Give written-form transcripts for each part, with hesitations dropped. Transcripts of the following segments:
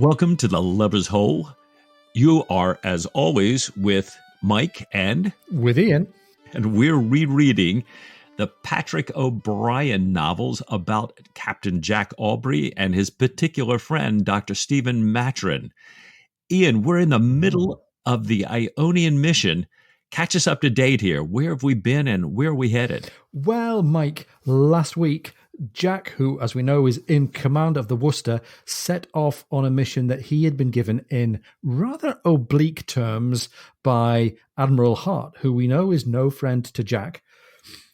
Welcome to the Lover's Hole. You are, as always, with Mike and with Ian, and we're rereading the Patrick O'Brian novels about Captain Jack Aubrey and his particular friend, Dr. Stephen Maturin. Ian, we're in the middle of the Ionian mission. Catch us up to date here. Where have we been and where are we headed? Well, Mike, last week, Jack, who, as we know, is in command of the Worcester, set off on a mission that he had been given in rather oblique terms by Admiral Harte, who we know is no friend to Jack.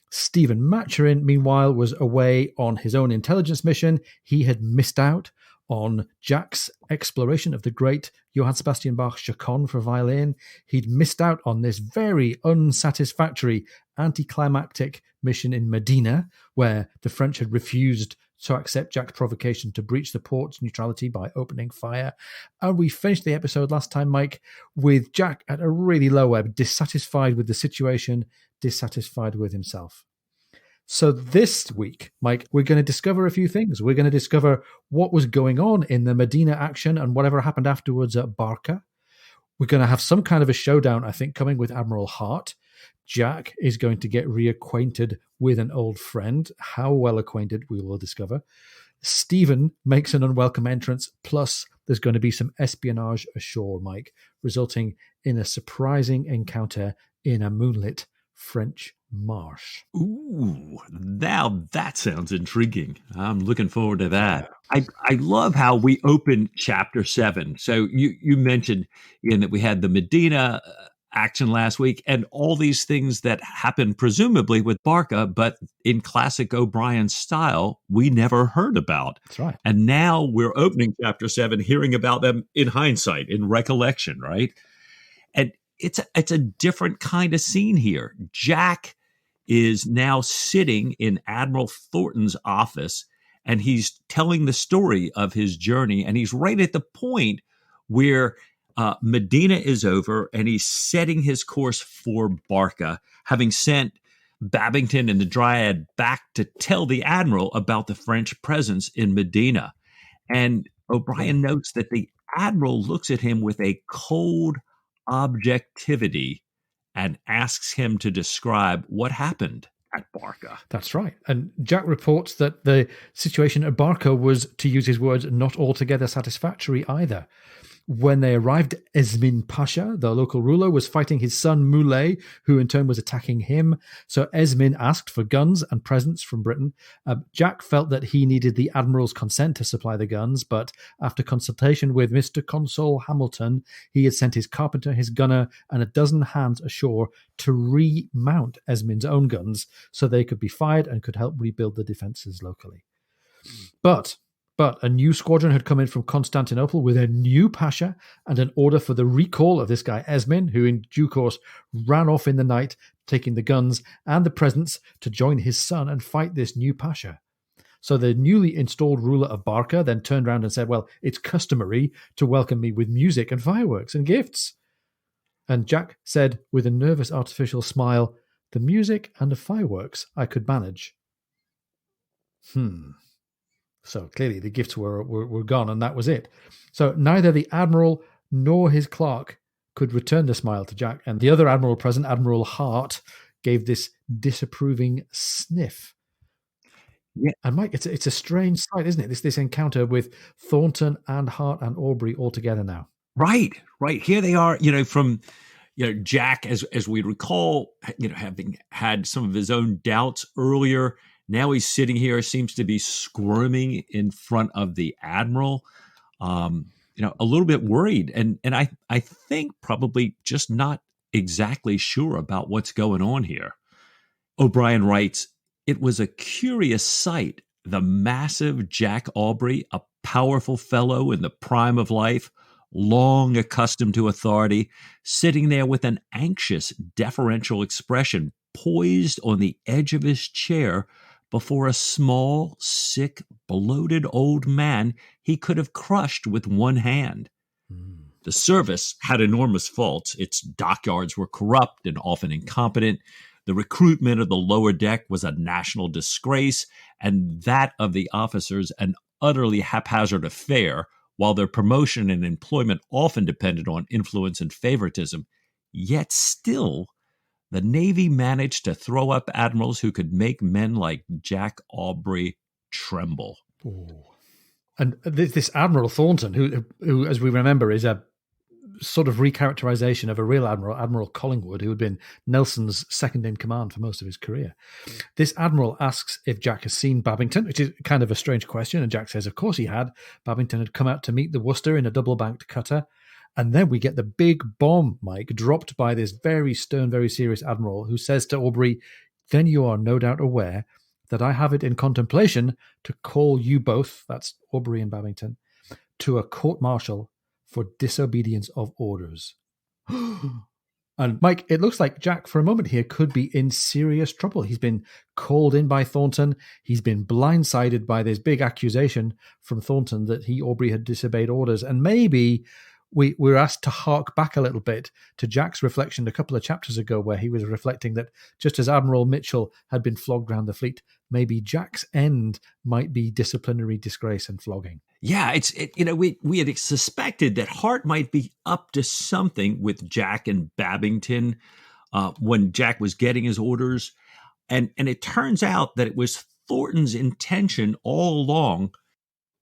Stephen Maturin, meanwhile, was away on his own intelligence mission. He had missed out on Jack's exploration of the great Johann Sebastian Bach's Chaconne for violin. He'd missed out on this very unsatisfactory anticlimactic mission in Medina, where the French had refused to accept Jack's provocation to breach the port's neutrality by opening fire. And we finished the episode last time, Mike, with Jack at a really low ebb, dissatisfied with the situation, dissatisfied with himself. So this week, Mike, we're going to discover a few things. We're going to discover what was going on in the Medina action and whatever happened afterwards at Barca. We're going to have some kind of a showdown, I think, coming with Admiral Harte. Jack is going to get reacquainted with an old friend. How well acquainted, we will discover. Stephen makes an unwelcome entrance, plus there's going to be some espionage ashore, Mike, resulting in a surprising encounter in a moonlit French marsh. Ooh, now that sounds intriguing. I'm looking forward to that. I love how we open chapter 7. So you mentioned, Ian, that we had the Medina action last week and all these things that happened presumably with Barca, but in classic O'Brian style, we never heard about. That's right. And now we're opening chapter 7, hearing about them in hindsight, in recollection, right? And it's a different kind of scene here. Jack is now sitting in Admiral Thornton's office, and he's telling the story of his journey, and he's right at the point where Medina is over, and he's setting his course for Barca, having sent Babington and the Dryad back to tell the Admiral about the French presence in Medina. And O'Brian notes that the Admiral looks at him with a cold objectivity and asks him to describe what happened at Barca. That's right. And Jack reports that the situation at Barca was, to use his words, not altogether satisfactory either. When they arrived, Esmin Pasha, the local ruler, was fighting his son Moulay, who in turn was attacking him. So Esmin asked for guns and presents from Britain. Jack felt that he needed the Admiral's consent to supply the guns, but after consultation with Mr. Consul Hamilton, he had sent his carpenter, his gunner, and a dozen hands ashore to remount Esmin's own guns so they could be fired and could help rebuild the defences locally. But a new squadron had come in from Constantinople with a new pasha and an order for the recall of this guy Esmin, who in due course ran off in the night, taking the guns and the presents to join his son and fight this new pasha. So the newly installed ruler of Barca then turned around and said, well, it's customary to welcome me with music and fireworks and gifts. And Jack said with a nervous artificial smile, the music and the fireworks I could manage. So clearly the gifts were gone, and that was it. So neither the Admiral nor his clerk could return the smile to Jack, and the other Admiral present, Admiral Harte, gave this disapproving sniff. Yeah. And Mike, it's a strange sight, isn't it? This encounter with Thornton and Harte and Aubrey all together now. Right. Here they are, from Jack, as we recall, having had some of his own doubts earlier. Now he's sitting here, seems to be squirming in front of the Admiral, a little bit worried. And I think probably just not exactly sure about what's going on here. O'Brian writes, it was a curious sight, the massive Jack Aubrey, a powerful fellow in the prime of life, long accustomed to authority, sitting there with an anxious, deferential expression, poised on the edge of his chair, before a small, sick, bloated old man he could have crushed with one hand. The service had enormous faults. Its dockyards were corrupt and often incompetent. The recruitment of the lower deck was a national disgrace, and that of the officers an utterly haphazard affair, while their promotion and employment often depended on influence and favoritism, yet still the Navy managed to throw up admirals who could make men like Jack Aubrey tremble. Ooh. And this Admiral Thornton, who, as we remember, is a sort of recharacterization of a real admiral, Admiral Collingwood, who had been Nelson's second in command for most of his career. This admiral asks if Jack has seen Babington, which is kind of a strange question, and Jack says, of course he had. Babington had come out to meet the Worcester in a double-banked cutter. And then we get the big bomb, Mike, dropped by this very stern, very serious admiral who says to Aubrey, then you are no doubt aware that I have it in contemplation to call you both, that's Aubrey and Babington, to a court-martial for disobedience of orders. And Mike, it looks like Jack for a moment here could be in serious trouble. He's been called in by Thornton. He's been blindsided by this big accusation from Thornton that he, Aubrey, had disobeyed orders. And maybe we're asked to hark back a little bit to Jack's reflection a couple of chapters ago, where he was reflecting that just as Admiral Mitchell had been flogged around the fleet, maybe Jack's end might be disciplinary disgrace and flogging. Yeah, we had suspected that Harte might be up to something with Jack and Babington when Jack was getting his orders. And it turns out that it was Thornton's intention all along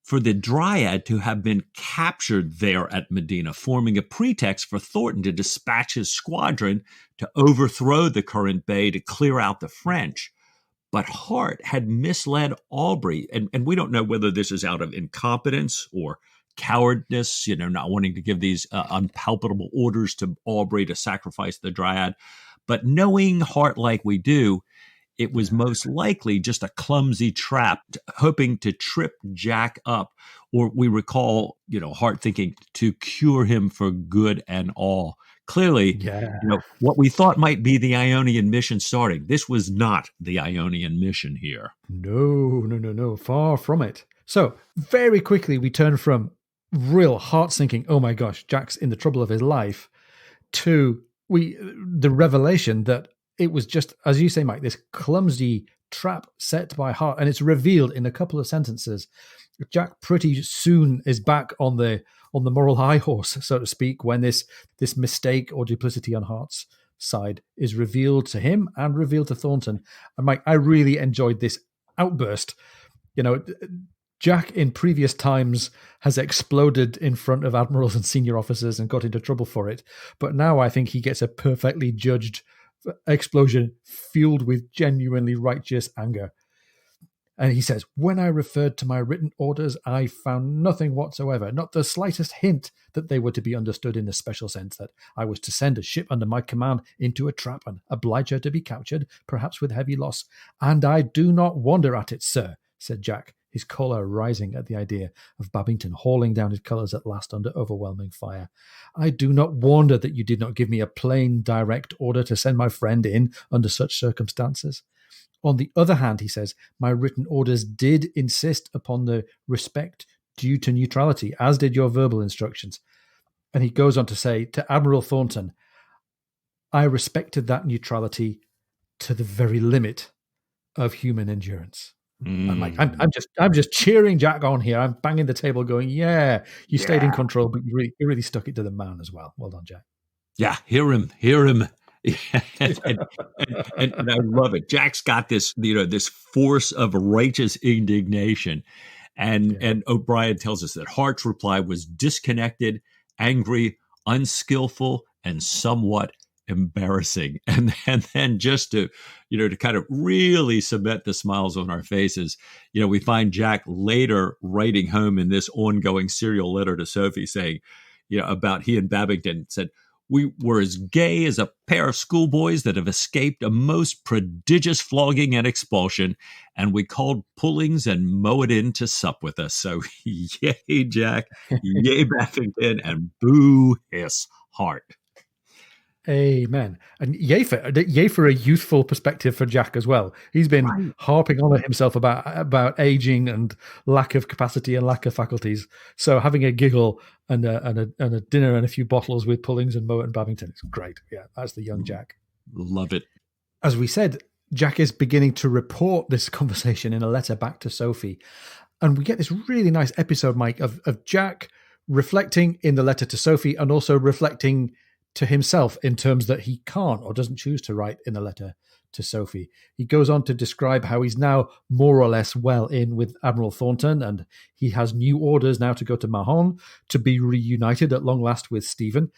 for the Dryad to have been captured there at Medina, forming a pretext for Thornton to dispatch his squadron to overthrow the current bay to clear out the French. But Harte had misled Aubrey, and we don't know whether this is out of incompetence or cowardice, not wanting to give these unpalatable orders to Aubrey to sacrifice the Dryad. But knowing Harte like we do, it was most likely just a clumsy trap, hoping to trip Jack up. Or we recall, Harte thinking to cure him for good and all. Clearly, what we thought might be the Ionian mission starting. This was not the Ionian mission here. No. Far from it. So very quickly, we turn from real heart sinking, oh my gosh, Jack's in the trouble of his life, to the revelation that it was just, as you say, Mike, this clumsy trap set by Harte, and it's revealed in a couple of sentences. Jack pretty soon is back on the moral high horse, so to speak, when this mistake or duplicity on Harte's side is revealed to him and revealed to Thornton. And Mike, I really enjoyed this outburst. Jack in previous times has exploded in front of admirals and senior officers and got into trouble for it, but now I think he gets a perfectly judged explosion fueled with genuinely righteous anger. And he says, when I referred to my written orders, I found nothing whatsoever, not the slightest hint that they were to be understood in the special sense that I was to send a ship under my command into a trap and oblige her to be captured, perhaps with heavy loss. And I do not wonder at it, sir, said Jack, his choler rising at the idea of Babington hauling down his colours at last under overwhelming fire. I do not wonder that you did not give me a plain, direct order to send my friend in under such circumstances. On the other hand, he says, my written orders did insist upon the respect due to neutrality, as did your verbal instructions. And he goes on to say to Admiral Thornton, I respected that neutrality to the very limit of human endurance. I'm just cheering Jack on here. I'm banging the table going, you stayed in control, but you really stuck it to the man as well. Well done, Jack. Yeah, hear him. and I love it. Jack's got this, this force of righteous indignation. And O'Brien tells us that Harte's reply was disconnected, angry, unskillful, and somewhat embarrassing. And then just to kind of really cement the smiles on our faces, we find Jack later writing home in this ongoing serial letter to Sophie saying, about he and Babington said, we were as gay as a pair of schoolboys that have escaped a most prodigious flogging and expulsion, and we called Pullings and Moadin to sup with us. So yay, Jack, yay, Babington, and boo hiss Harte. Amen. And yay for a youthful perspective for Jack as well. He's been harping on at himself about aging and lack of capacity and lack of faculties. So having a giggle and a dinner and a few bottles with Pullings and Moat and Babington is great. Yeah, that's the young Jack. Love it. As we said, Jack is beginning to report this conversation in a letter back to Sophie. And we get this really nice episode, Mike, of Jack reflecting in the letter to Sophie and also reflecting to himself in terms that he can't or doesn't choose to write in a letter to Sophie. He goes on to describe how he's now more or less well in with Admiral Thornton, and he has new orders now to go to Mahon to be reunited at long last with Stephen.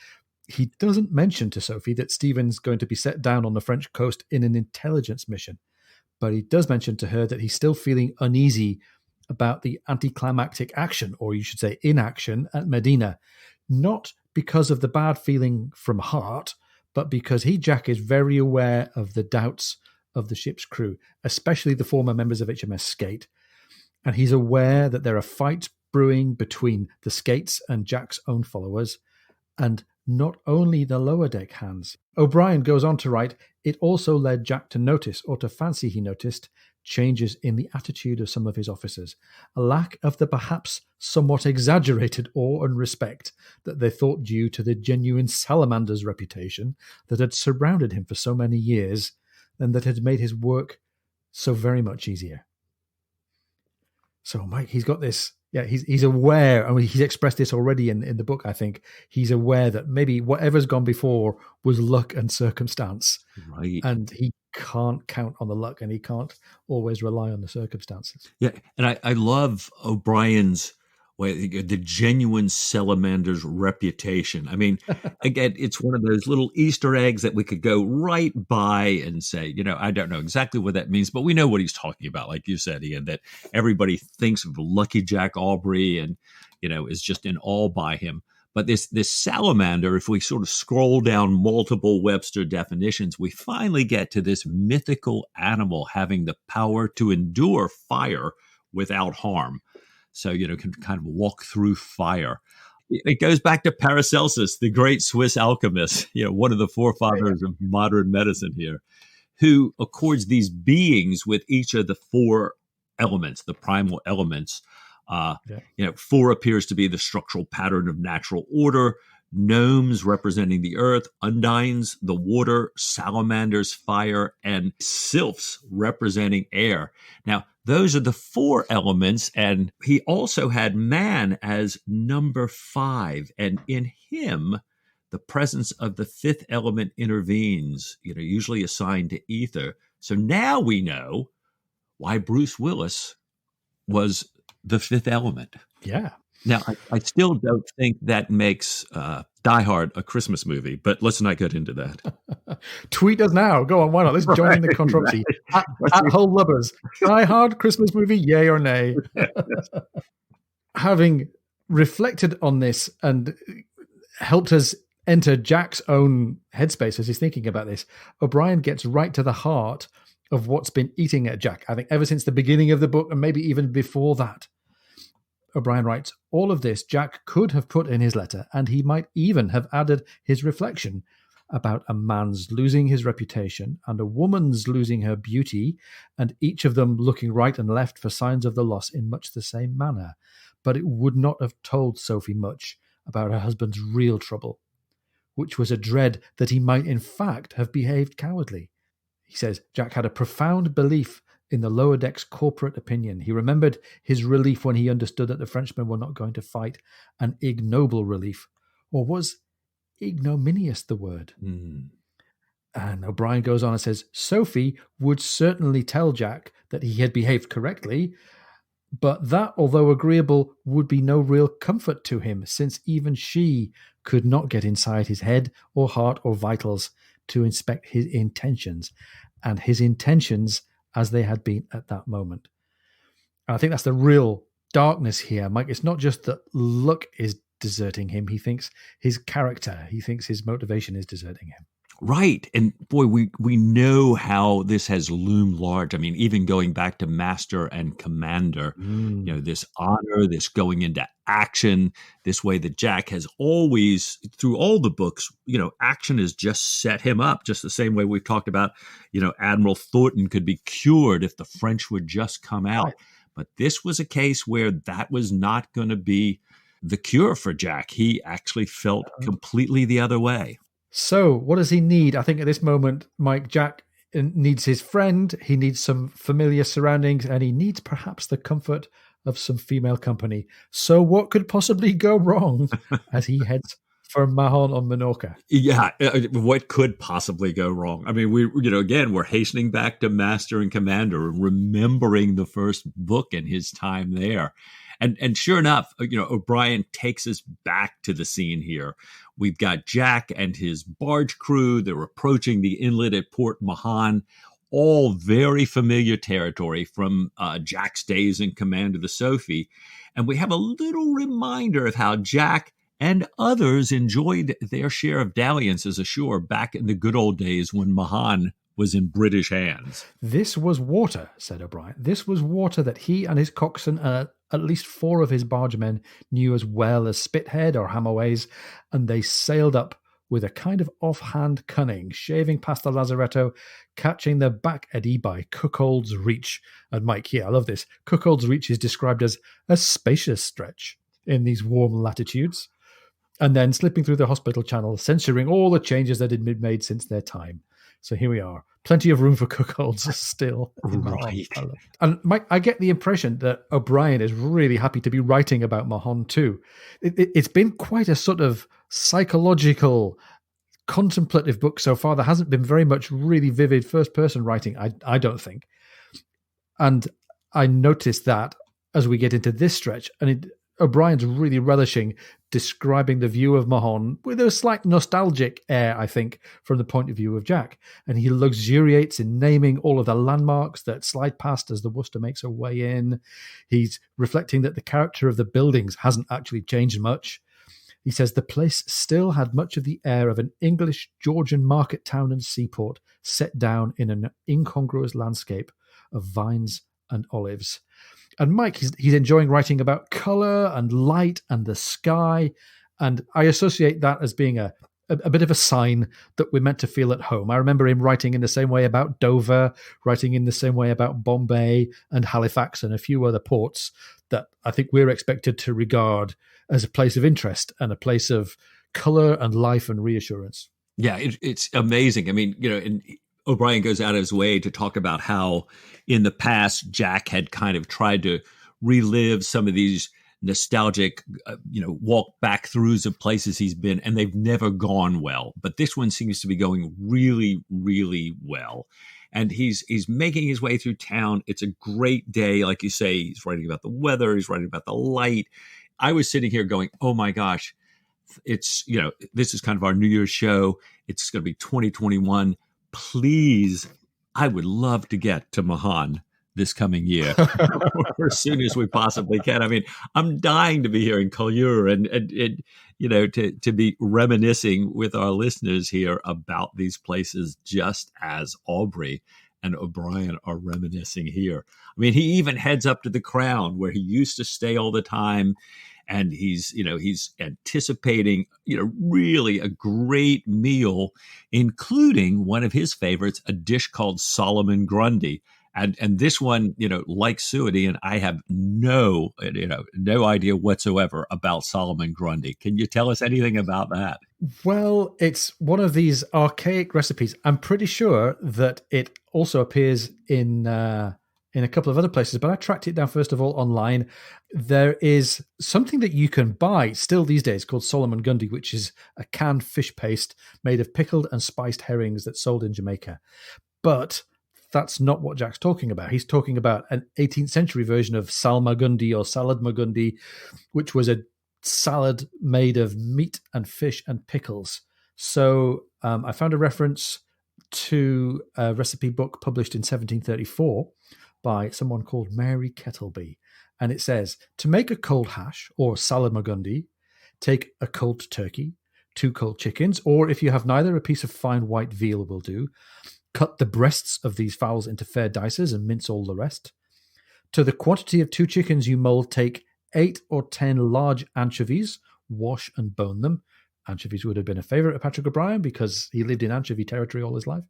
He doesn't mention to Sophie that Stephen's going to be set down on the French coast in an intelligence mission, but he does mention to her that he's still feeling uneasy about the anticlimactic action, or you should say inaction, at Medina, not because of the bad feeling from Harte, but because Jack, is very aware of the doubts of the ship's crew, especially the former members of HMS Skate. And he's aware that there are fights brewing between the Skates and Jack's own followers, and not only the lower deck hands. O'Brien goes on to write, it also led Jack to notice, or to fancy he noticed, changes in the attitude of some of his officers, a lack of the perhaps somewhat exaggerated awe and respect that they thought due to the genuine salamander's reputation that had surrounded him for so many years and that had made his work so very much easier. So Mike, he's got this, he's aware, I mean, he's expressed this already in the book, I think. He's aware that maybe whatever's gone before was luck and circumstance. Right. And he can't count on the luck, and he can't always rely on the circumstances. Yeah, and I love O'Brien's way, the genuine salamander's reputation. I mean, again, it's one of those little Easter eggs that we could go right by and say, I don't know exactly what that means, but we know what he's talking about, like you said, Ian, that everybody thinks of Lucky Jack Aubrey and, is just in awe by him. But this salamander, if we sort of scroll down multiple Webster definitions, we finally get to this mythical animal having the power to endure fire without harm. So, can kind of walk through fire. It goes back to Paracelsus, the great Swiss alchemist, one of the forefathers of modern medicine here, who accords these beings with each of the four elements, the primal elements. 4 appears to be the structural pattern of natural order. Gnomes representing the earth, undines the water, salamanders fire, and sylphs representing air. Now, those are the 4 elements, and he also had man as number 5, and in him, the presence of the 5th element intervenes, usually assigned to ether. So now we know why Bruce Willis was the 5th element. Yeah. Now, I still don't think that makes Die Hard a Christmas movie, but let's not get into that. Tweet us now. Go on, why not? Let's join in the controversy. At Hull Lubbers. Die Hard Christmas movie, yay or nay? Having reflected on this and helped us enter Jack's own headspace as he's thinking about this, O'Brien gets right to the heart of what's been eating at Jack, I think, ever since the beginning of the book and maybe even before that. O'Brien writes, all of this Jack could have put in his letter, and he might even have added his reflection about a man's losing his reputation and a woman's losing her beauty, and each of them looking right and left for signs of the loss in much the same manner. But it would not have told Sophie much about her husband's real trouble, which was a dread that he might in fact have behaved cowardly. He says, Jack had a profound belief in the lower deck's corporate opinion. He remembered his relief when he understood that the Frenchmen were not going to fight, an ignoble relief. Or was ignominious the word? And O'Brien goes on and says, Sophie would certainly tell Jack that he had behaved correctly, but that, although agreeable, would be no real comfort to him, since even she could not get inside his head or heart or vitals to inspect his intentions, and his intentions as they had been at that moment. And I think that's the real darkness here, Mike. It's not just that luck is deserting him. He thinks his character, he thinks his motivation is deserting him. Right. And boy, we know how this has loomed large. I mean, even going back to Master and Commander, this honor, this going into action, this way that Jack has always, through all the books, action has just set him up, just the same way we've talked about, Admiral Thornton could be cured if the French would just come out. Right. But this was a case where that was not going to be the cure for Jack. He actually felt completely the other way. So what does he need? I think at this moment, Mike, Jack needs his friend. He needs some familiar surroundings, and he needs perhaps the comfort of some female company. So what could possibly go wrong as he heads for Mahon on Minorca? Yeah, what could possibly go wrong? I mean, again, we're hastening back to Master and Commander and remembering the first book and his time there. And sure enough, O'Brien takes us back to the scene here. We've got Jack and his barge crew. They're approaching the inlet at Port Mahon, all very familiar territory from Jack's days in command of the Sophie. And we have a little reminder of how Jack and others enjoyed their share of dalliances ashore back in the good old days when Mahon was in British hands. This was water, said O'Brien. This was water that he and his coxswain and at least 4 of his bargemen knew as well as Spithead or Hamoways, and they sailed up with a kind of offhand cunning, shaving past the lazaretto, catching the back eddy by Cuckold's Reach. And Mike, I love this. Cuckold's Reach is described as a spacious stretch in these warm latitudes, and then slipping through the hospital channel, censoring all the changes that had been made since their time. So here we are. Plenty of room for cuckolds still. Right. And Mike, I get the impression that O'Brien is really happy to be writing about Mahon too. It's been quite a sort of psychological, contemplative book so far. There hasn't been very much really vivid first-person writing, I don't think. And I noticed that as we get into this stretch, and O'Brien's really relishing describing the view of Mahon with a slight nostalgic air, I think, from the point of view of Jack. And he luxuriates in naming all of the landmarks that slide past as the Worcester makes her way in. He's reflecting that the character of the buildings hasn't actually changed much. He says the place still had much of the air of an English Georgian market town and seaport set down in an incongruous landscape of vines and olives. And Mike, he's enjoying writing about colour and light and the sky. And I associate that as being a bit of a sign that we're meant to feel at home. I remember him writing in the same way about Dover, writing in the same way about Bombay and Halifax and a few other ports that I think we're expected to regard as a place of interest and a place of colour and life and reassurance. Yeah, it's amazing. I mean, and O'Brien goes out of his way to talk about how in the past Jack had kind of tried to relive some of these nostalgic, walk back throughs of places he's been, and they've never gone well. But this one seems to be going really, really well. And he's making his way through town. It's a great day. Like you say, he's writing about the weather. He's writing about the light. I was sitting here going, oh my gosh, it's, this is kind of our New Year's show. It's going to be 2021. Please, I would love to get to Mahon this coming year as soon as we possibly can. I mean, I'm dying to be here in Collioure and to be reminiscing with our listeners here about these places, just as Aubrey and O'Brien are reminiscing here. I mean, he even heads up to the Crown where he used to stay all the time. And he's anticipating, really a great meal, including one of his favorites, a dish called Solomon Grundy. And this one, like Suity, and I have no idea whatsoever about Solomon Grundy. Can you tell us anything about that? Well, it's one of these archaic recipes. I'm pretty sure that it also appears in a couple of other places, but I tracked it down first of all online. There is something that you can buy still these days called Solomon Grundy, which is a canned fish paste made of pickled and spiced herrings that's sold in Jamaica. But that's not what Jack's talking about. He's talking about an 18th century version of salmagundi or salad magundi, which was a salad made of meat and fish and pickles. So I found a reference to a recipe book published in 1734 by someone called Mary Kettleby. And it says, to make a cold hash or salad magundi, take a cold turkey, 2 cold chickens, or if you have neither, a piece of fine white veal will do. Cut the breasts of these fowls into fair dices and mince all the rest. To the quantity of 2 chickens you mould, take 8 or 10 large anchovies, wash and bone them. Anchovies would have been a favourite of Patrick O'Brien because he lived in anchovy territory all his life.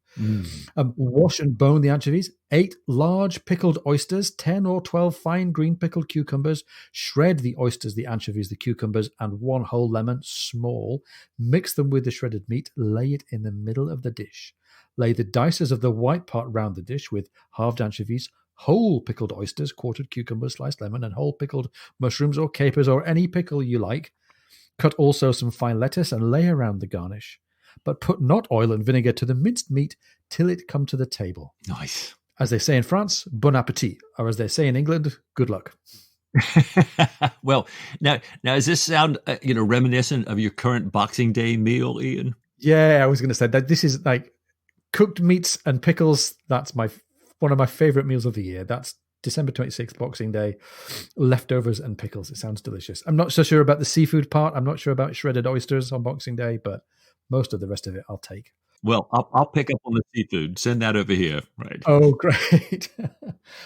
Wash and bone the anchovies. 8 large pickled oysters, 10 or 12 fine green pickled cucumbers. Shred the oysters, the anchovies, the cucumbers, and 1 whole lemon, small. Mix them with the shredded meat. Lay it in the middle of the dish. Lay the dices of the white part round the dish with halved anchovies, whole pickled oysters, quartered cucumbers, sliced lemon, and whole pickled mushrooms or capers or any pickle you like. Cut also some fine lettuce and lay around the garnish. But put not oil and vinegar to the minced meat till it come to the table. Nice. As they say in France, bon appétit. Or as they say in England, good luck. Well, now does this sound reminiscent of your current Boxing Day meal, Ian? Yeah, I was going to say that this is like cooked meats and pickles. That's one of my favorite meals of the year. That's December 26th, Boxing Day, leftovers and pickles. It sounds delicious. I'm not so sure about the seafood part. I'm not sure about shredded oysters on Boxing Day, but most of the rest of it I'll take. Well, I'll pick up on the seafood. Send that over here, right? Oh, great.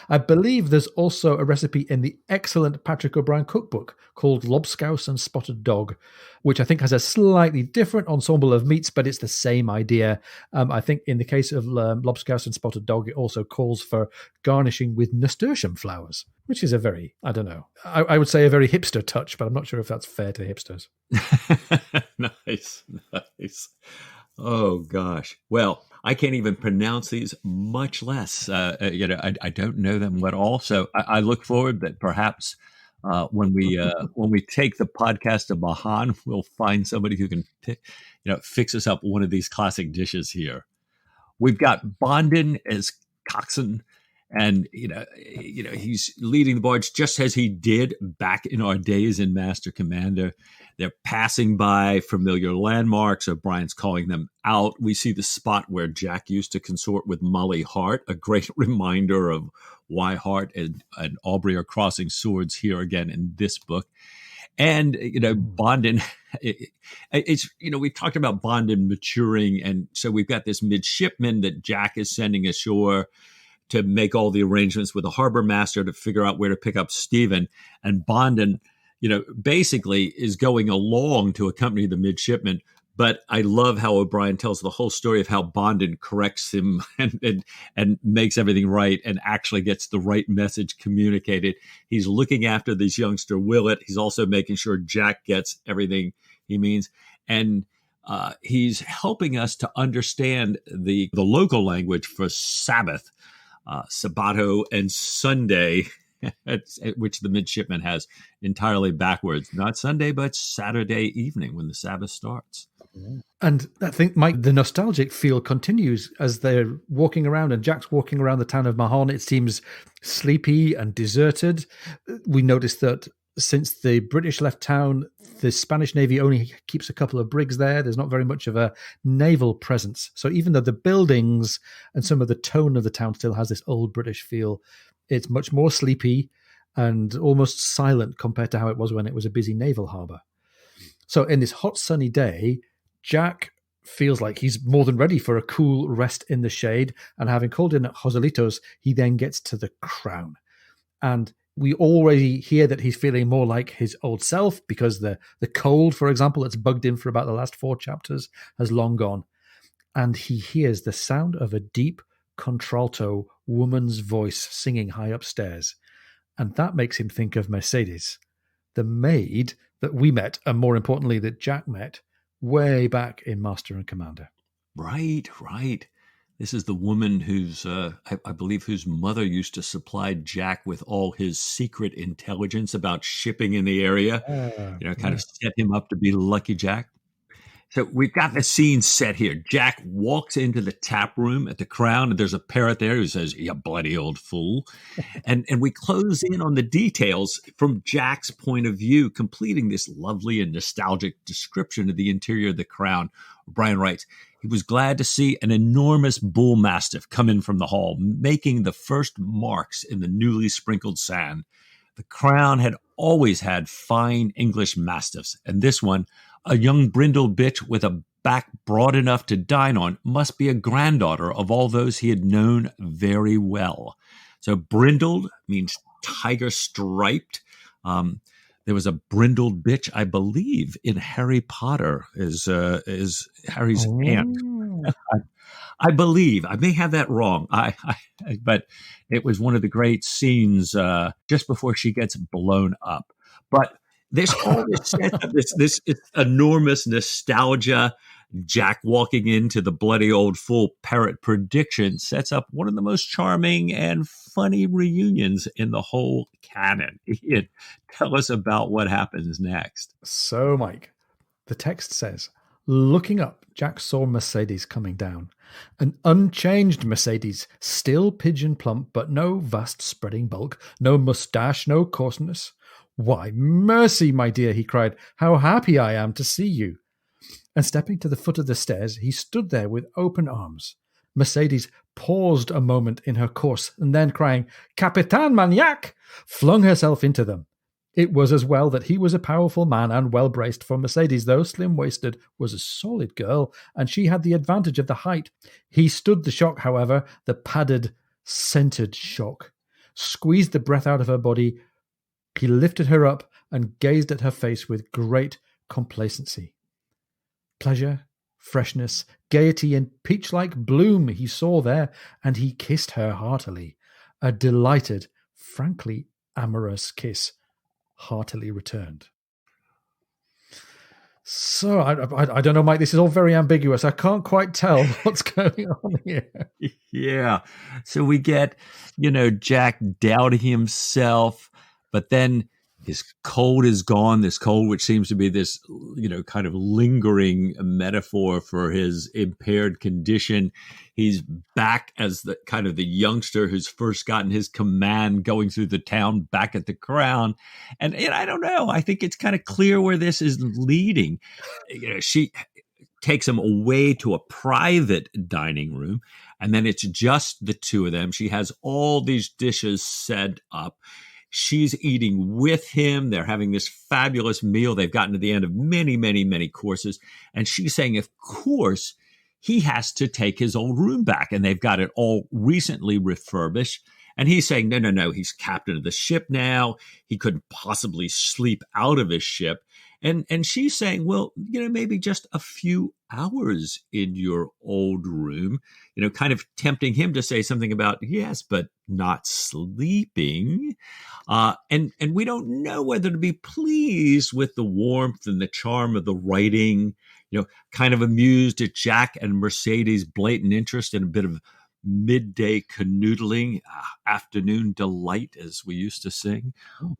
I believe there's also a recipe in the excellent Patrick O'Brien cookbook called Lobscouse and Spotted Dog, which I think has a slightly different ensemble of meats, but it's the same idea. I think in the case of Lobscouse and Spotted Dog, it also calls for garnishing with nasturtium flowers, which is a very, I don't know, I would say a very hipster touch, but I'm not sure if that's fair to hipsters. Nice. Oh gosh. Well, I can't even pronounce these, much less. I don't know them at all. So I look forward that perhaps when we take the podcast to Mahan, we'll find somebody who can fix us up one of these classic dishes here. We've got Bondin as coxswain, and he's leading the barge just as he did back in our days in Master Commander. They're passing by familiar landmarks. O'Brien's calling them out. We see the spot where Jack used to consort with Molly Harte, a great reminder of why Harte and Aubrey are crossing swords here again in this book. And, Bondin, we've talked about Bondin maturing. And so we've got this midshipman that Jack is sending ashore to make all the arrangements with the harbor master to figure out where to pick up Stephen. And Bondin, basically is going along to accompany the midshipman. But I love how O'Brien tells the whole story of how Bondin corrects him and makes everything right and actually gets the right message communicated. He's looking after this youngster, Willett. He's also making sure Jack gets everything he means. And he's helping us to understand the local language for Sabbath, Sabato, and Sunday, which the midshipman has entirely backwards. Not Sunday, but Saturday evening when the Sabbath starts. And I think, Mike, the nostalgic feel continues as they're walking around and Jack's walking around the town of Mahon. It seems sleepy and deserted. We notice that since the British left town, the Spanish Navy only keeps a couple of brigs there. There's not very much of a naval presence. So even though the buildings and some of the tone of the town still has this old British feel, it's much more sleepy and almost silent compared to how it was when it was a busy naval harbour. So in this hot, sunny day, Jack feels like he's more than ready for a cool rest in the shade. And having called in at Joselitos, he then gets to the Crown. And we already hear that he's feeling more like his old self because the cold, for example, that's bugged him for about the last 4 chapters has long gone. And he hears the sound of a deep contralto woman's voice singing high upstairs. And that makes him think of Mercedes, the maid that we met, and more importantly, that Jack met way back in Master and Commander. Right. This is the woman whose, I believe, whose mother used to supply Jack with all his secret intelligence about shipping in the area, kind of set him up to be Lucky Jack. So we've got the scene set here. Jack walks into the tap room at the Crown, and there's a parrot there who says, "You bloody old fool." and we close in on the details from Jack's point of view, completing this lovely and nostalgic description of the interior of the Crown. Brian writes, he was glad to see an enormous bull mastiff come in from the hall, making the first marks in the newly sprinkled sand. The Crown had always had fine English mastiffs, and this one, a young brindled bitch with a back broad enough to dine on, must be a granddaughter of all those he had known very well. So brindled means tiger striped. There was a brindled bitch, I believe, in Harry Potter is Harry's aunt. I believe. I may have that wrong. But it was one of the great scenes just before she gets blown up. But this all is set up, this enormous nostalgia. Jack walking into the bloody old fool parrot prediction sets up one of the most charming and funny reunions in the whole canon. Ian, tell us about what happens next. So, Mike, the text says, looking up, Jack saw Mercedes coming down. An unchanged Mercedes, still pigeon plump, but no vast spreading bulk, no moustache, no coarseness. Why, mercy, my dear, he cried, how happy I am to see you. And stepping to the foot of the stairs, he stood there with open arms. Mercedes paused a moment in her course, and then crying, Capitan Maniac, flung herself into them. It was as well that he was a powerful man and well-braced, for Mercedes, though slim-waisted, was a solid girl, and she had the advantage of the height. He stood the shock, however, the padded, scented shock, squeezed the breath out of her body. He lifted her up and gazed at her face with great complacency. Pleasure, freshness, gaiety, and peach-like bloom he saw there, and he kissed her heartily. A delighted, frankly amorous kiss, heartily returned. So, I don't know, Mike, this is all very ambiguous. I can't quite tell what's going on here. Yeah. So we get, Jack doubting himself, but then his cold is gone. This cold, which seems to be this, kind of lingering metaphor for his impaired condition. He's back as the kind of the youngster who's first gotten his command going through the town back at the Crown. And I don't know. I think it's kind of clear where this is leading. She takes him away to a private dining room, and then it's just the two of them. She has all these dishes set up. She's eating with him. They're having this fabulous meal. They've gotten to the end of many, many, many courses. And she's saying, of course, he has to take his old room back. And they've got it all recently refurbished. And he's saying, no, he's captain of the ship now. He couldn't possibly sleep out of his ship. And she's saying, well, maybe just a few hours in your old room, kind of tempting him to say something about, yes, but not sleeping. And we don't know whether to be pleased with the warmth and the charm of the writing, kind of amused at Jack and Mercedes' blatant interest in a bit of midday canoodling, afternoon delight, as we used to sing,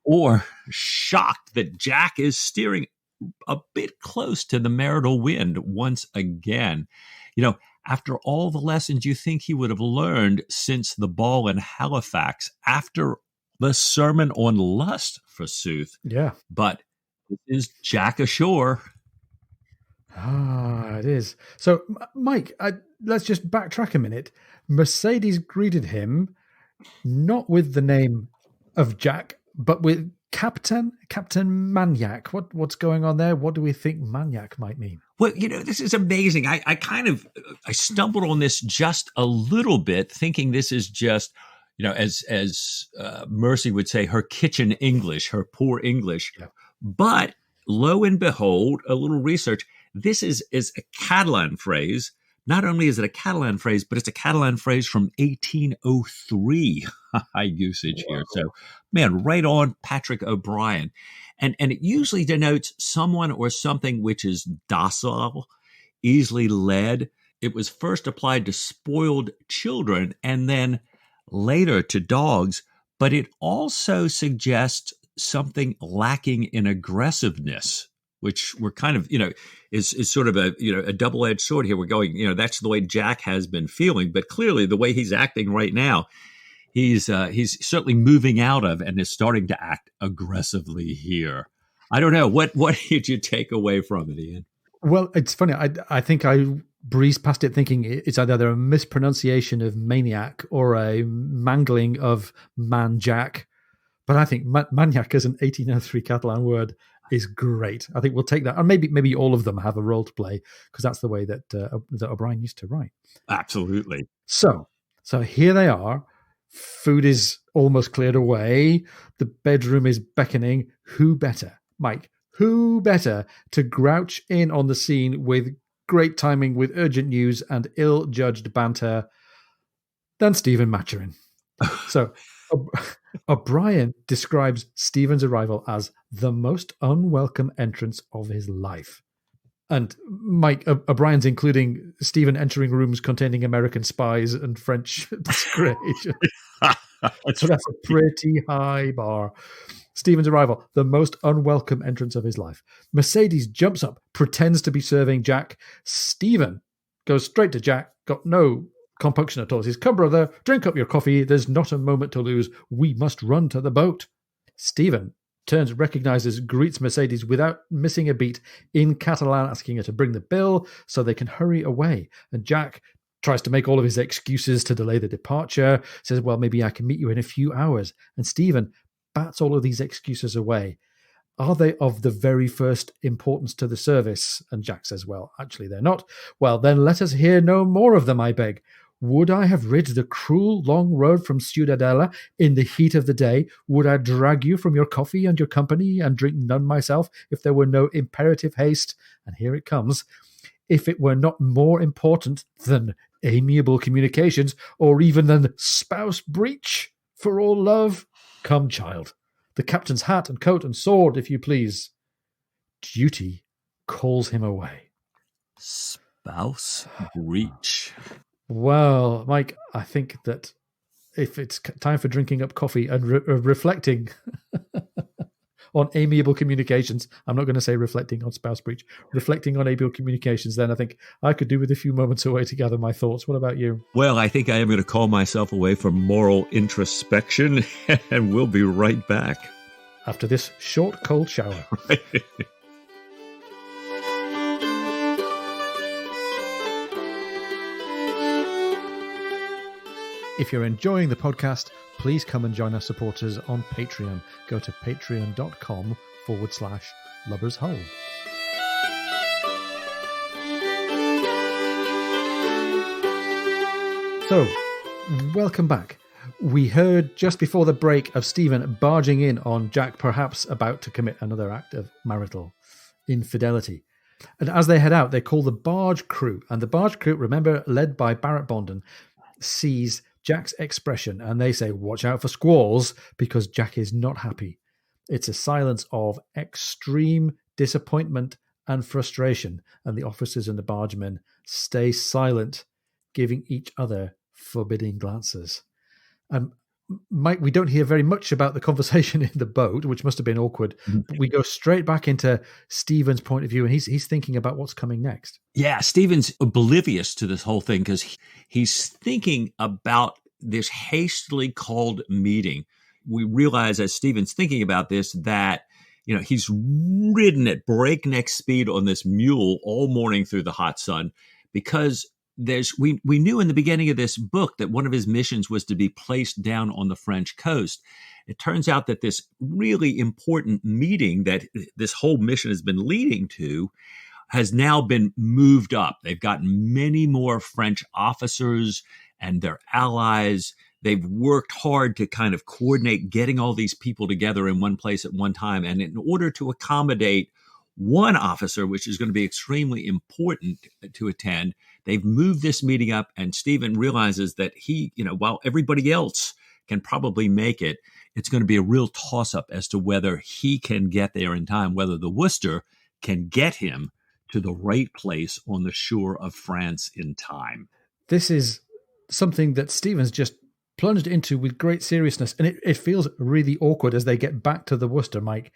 or shocked that Jack is steering a bit close to the marital wind once again. After all the lessons you think he would have learned since the ball in Halifax, after the sermon on lust, forsooth. Yeah. But it is Jack ashore. It is. So, Mike, let's just backtrack a minute. Mercedes greeted him not with the name of Jack, but with Captain Maniac. What's going on there? What do we think Maniac might mean? Well, this is amazing. I stumbled on this just a little bit, thinking this is just, as Mercy would say, her kitchen English, her poor English. Yeah. But lo and behold, a little research, this is a Catalan phrase. Not only is it a Catalan phrase, but it's a Catalan phrase from 1803 high usage here. So, man, right on Patrick O'Brien. And it usually denotes someone or something which is docile, easily led. It was first applied to spoiled children and then later to dogs, but it also suggests something lacking in aggressiveness, which we're kind of, is sort of a double-edged sword here. We're going, that's the way Jack has been feeling, but clearly the way he's acting right now, he's certainly moving out of and is starting to act aggressively here. I don't know. What did you take away from it, Ian? Well, it's funny. I think I breezed past it thinking it's either a mispronunciation of maniac or a mangling of man Jack. But I think maniac as an 1803 Catalan word is great. I think we'll take that. And maybe all of them have a role to play because that's the way that O'Brien used to write. Absolutely. So here they are. Food is almost cleared away. The bedroom is beckoning. Who better, Mike? Who better to grouch in on the scene with great timing, with urgent news and ill-judged banter than Stephen Maturin? So O'Brien describes Stephen's arrival as the most unwelcome entrance of his life. And Mike, O'Brien's including Stephen entering rooms containing American spies and French secret agents. So that's a pretty high bar. Stephen's arrival, the most unwelcome entrance of his life. Mercedes jumps up, pretends to be serving Jack. Stephen goes straight to Jack, got no compunction at all. Says, "Come, brother, drink up your coffee. There's not a moment to lose. We must run to the boat." Stephen turns, recognizes, greets Mercedes without missing a beat in Catalan, asking her to bring the bill so they can hurry away. And Jack tries to make all of his excuses to delay the departure, says, "Well, maybe I can meet you in a few hours." And Stephen bats all of these excuses away. Are they of the very first importance to the service? And Jack says, "Well, actually, they're not." "Well, then let us hear no more of them, I beg. Would I have rid the cruel long road from Ciudadela in the heat of the day? Would I drag you from your coffee and your company and drink none myself if there were no imperative haste?" And here it comes. "If it were not more important than amiable communications or even than spouse breach, for all love. Come, child. The captain's hat and coat and sword, if you please." Duty calls him away. Spouse breach. Well, Mike, I think that if it's time for drinking up coffee and reflecting on amiable communications, I'm not going to say reflecting on spouse breach, reflecting on amiable communications, then I think I could do with a few moments away to gather my thoughts. What about you? Well, I think I am going to call myself away from moral introspection, and we'll be right back. After this short, cold shower. If you're enjoying the podcast, please come and join our supporters on Patreon. Go to patreon.com/lubbershole. So, welcome back. We heard just before the break of Stephen barging in on Jack, perhaps about to commit another act of marital infidelity. And as they head out, they call the barge crew. And the barge crew, remember, led by Barrett Bonden, sees Jack's expression and they say, "Watch out for squalls," because Jack is not happy. It's a silence of extreme disappointment and frustration. And the officers and the bargemen stay silent, giving each other forbidding glances. And Mike, we don't hear very much about the conversation in the boat, which must have been awkward. But we go straight back into Stephen's point of view, and he's thinking about what's coming next. Yeah, Stephen's oblivious to this whole thing because he's thinking about this hastily called meeting. We realize as Stephen's thinking about this that, you know, he's ridden at breakneck speed on this mule all morning through the hot sun because we knew in the beginning of this book that one of his missions was to be placed down on the French coast. It turns out that this really important meeting that this whole mission has been leading to has now been moved up. They've gotten many more French officers and their allies. They've worked hard to kind of coordinate getting all these people together in one place at one time. And in order to accommodate one officer, which is going to be extremely important to attend, they've moved this meeting up, and Stephen realizes that he, you know, while everybody else can probably make it, it's going to be a real toss-up as to whether he can get there in time, whether the Worcester can get him to the right place on the shore of France in time. This is something that Stephen's just plunged into with great seriousness, and it feels really awkward as they get back to the Worcester, Mike.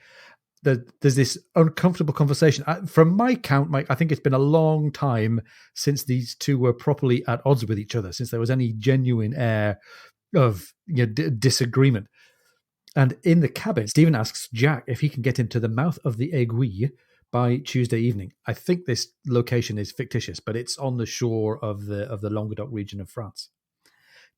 There's this uncomfortable conversation. From my count, Mike, I think it's been a long time since these two were properly at odds with each other, since there was any genuine air of disagreement. And in the cabin, Stephen asks Jack if he can get him to the mouth of the Aiguille by Tuesday evening. I think this location is fictitious, but it's on the shore of the Languedoc region of France.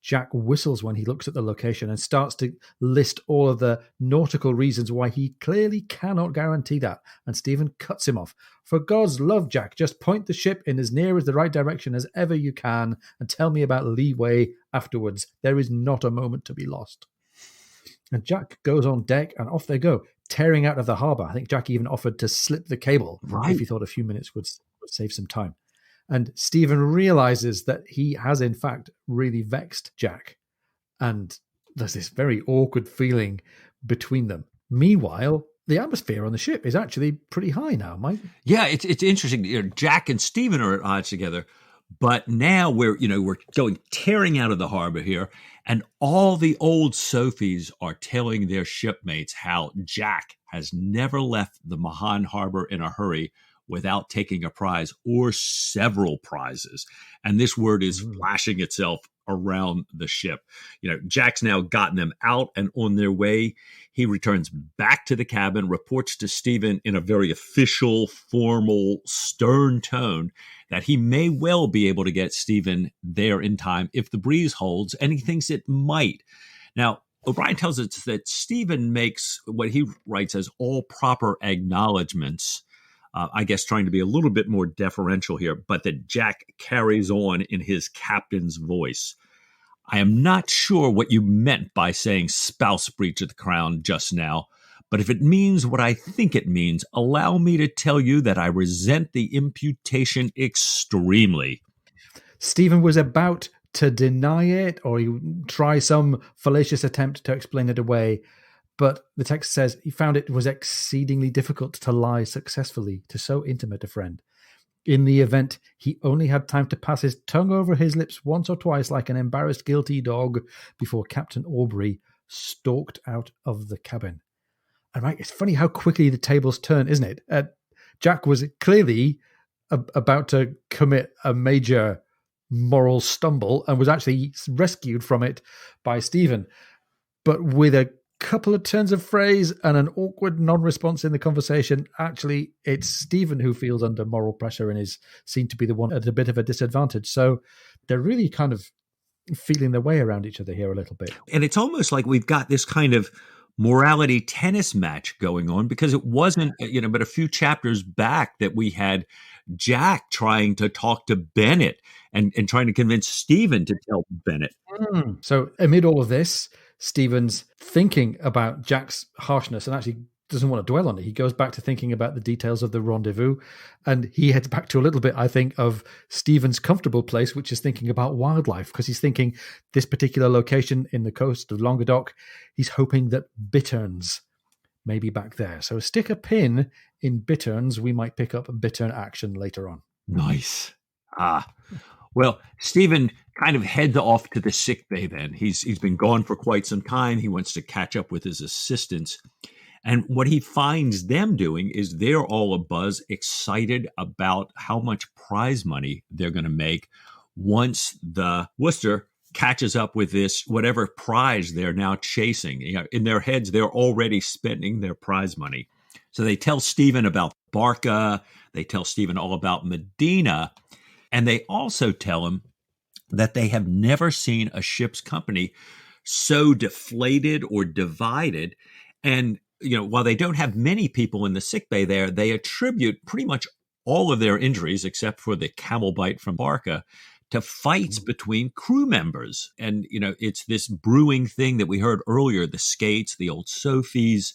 Jack whistles when he looks at the location and starts to list all of the nautical reasons why he clearly cannot guarantee that. And Stephen cuts him off. "For God's love, Jack, just point the ship in as near as the right direction as ever you can and tell me about leeway afterwards. There is not a moment to be lost." And Jack goes on deck and off they go, tearing out of the harbour. I think Jack even offered to slip the cable if he thought a few minutes would save some time. And Stephen realizes that he has, in fact, really vexed Jack. And there's this very awkward feeling between them. Meanwhile, the atmosphere on the ship is actually pretty high now, Mike. Yeah, it's interesting. Jack and Stephen are at odds together, but now we're going tearing out of the harbor here, and all the old Sophies are telling their shipmates how Jack has never left the Mahan harbor in a hurry without taking a prize or several prizes. And this word is flashing itself around the ship. Jack's now gotten them out and on their way. He returns back to the cabin, reports to Stephen in a very official, formal, stern tone that he may well be able to get Stephen there in time if the breeze holds, and he thinks it might. Now, O'Brien tells us that Stephen makes what he writes as all proper acknowledgments, I guess trying to be a little bit more deferential here, but that Jack carries on in his captain's voice. I am not sure what you meant by saying spouse breach of the crown just now, but if it means what I think it means, allow me to tell you that I resent the imputation extremely. Stephen was about to deny it, or he try some fallacious attempt to explain it away, but the text says he found it was exceedingly difficult to lie successfully to so intimate a friend. In the event, he only had time to pass his tongue over his lips once or twice like an embarrassed, guilty dog before Captain Aubrey stalked out of the cabin. And right, it's funny how quickly the tables turn, isn't it? Jack was clearly about to commit a major moral stumble and was actually rescued from it by Stephen. But with a couple of turns of phrase and an awkward non-response in the conversation, actually it's Stephen who feels under moral pressure and is seen to be the one at a bit of a disadvantage. So they're really kind of feeling their way around each other here a little bit. And it's almost like we've got this kind of morality tennis match going on, because it wasn't, but a few chapters back that we had Jack trying to talk to Bennett and trying to convince Stephen to tell Bennett. So amid all of this, Stephen's thinking about Jack's harshness and actually doesn't want to dwell on it. He goes back to thinking about the details of the rendezvous, and he heads back to a little bit, I think, of Stephen's comfortable place, which is thinking about wildlife, because he's thinking this particular location in the coast of Languedoc, he's hoping that bitterns may be back there. So stick a pin in bitterns. We might pick up a bittern action later on. Nice. Well, Stephen kind of heads off to the sick bay then. He's been gone for quite some time. He wants to catch up with his assistants. And what he finds them doing is they're all abuzz, excited about how much prize money they're going to make once the Worcester catches up with this, whatever prize they're now chasing. In their heads, they're already spending their prize money. So they tell Stephen about Barca. They tell Stephen all about Medina. And they also tell him that they have never seen a ship's company so deflated or divided. And, while they don't have many people in the sickbay there, they attribute pretty much all of their injuries, except for the camel bite from Barca, to fights between crew members. And, it's this brewing thing that we heard earlier, the Skates, the old Sophies.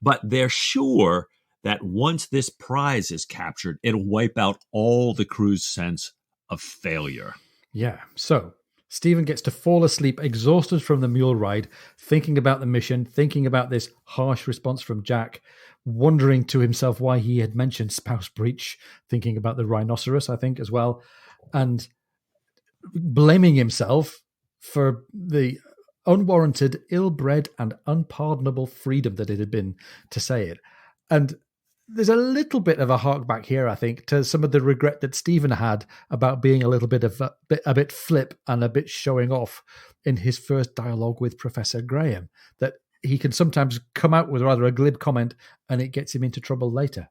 But they're sure that once this prize is captured, it'll wipe out all the crew's sense of failure. Yeah. So Stephen gets to fall asleep, exhausted from the mule ride, thinking about the mission, thinking about this harsh response from Jack, wondering to himself why he had mentioned spouse breach, thinking about the rhinoceros, I think, as well, and blaming himself for the unwarranted, ill-bred, and unpardonable freedom that it had been to say it. And there's a little bit of a hark back here, I think, to some of the regret that Stephen had about being a little bit of a bit flip and a bit showing off in his first dialogue with Professor Graham, that he can sometimes come out with rather a glib comment and it gets him into trouble later.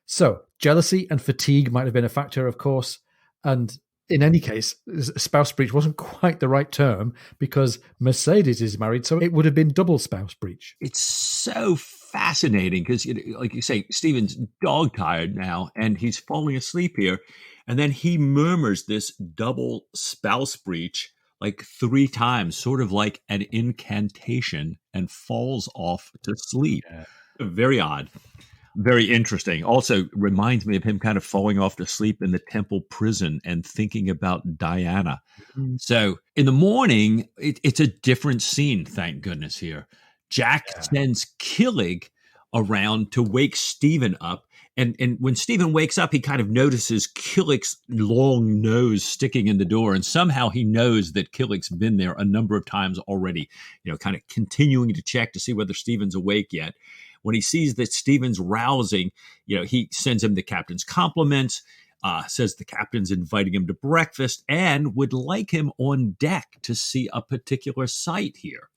So jealousy and fatigue might have been a factor, of course, and in any case, spouse breach wasn't quite the right term because Mercedes is married, so it would have been double spouse breach. It's so fascinating because, like you say, Stephen's dog-tired now, and he's falling asleep here, and then he murmurs this double spouse breach like 3 times, sort of like an incantation, and falls off to sleep. Yeah. Very odd. Very interesting. Also reminds me of him kind of falling off to sleep in the temple prison and thinking about Diana. Mm-hmm. So in the morning, it's a different scene, thank goodness here. Jack sends Killig around to wake Stephen up. And when Stephen wakes up, he kind of notices Killick's long nose sticking in the door. And somehow he knows that Killick's been there a number of times already, kind of continuing to check to see whether Stephen's awake yet. When he sees that Stephen's rousing, he sends him the captain's compliments, says the captain's inviting him to breakfast and would like him on deck to see a particular sight here.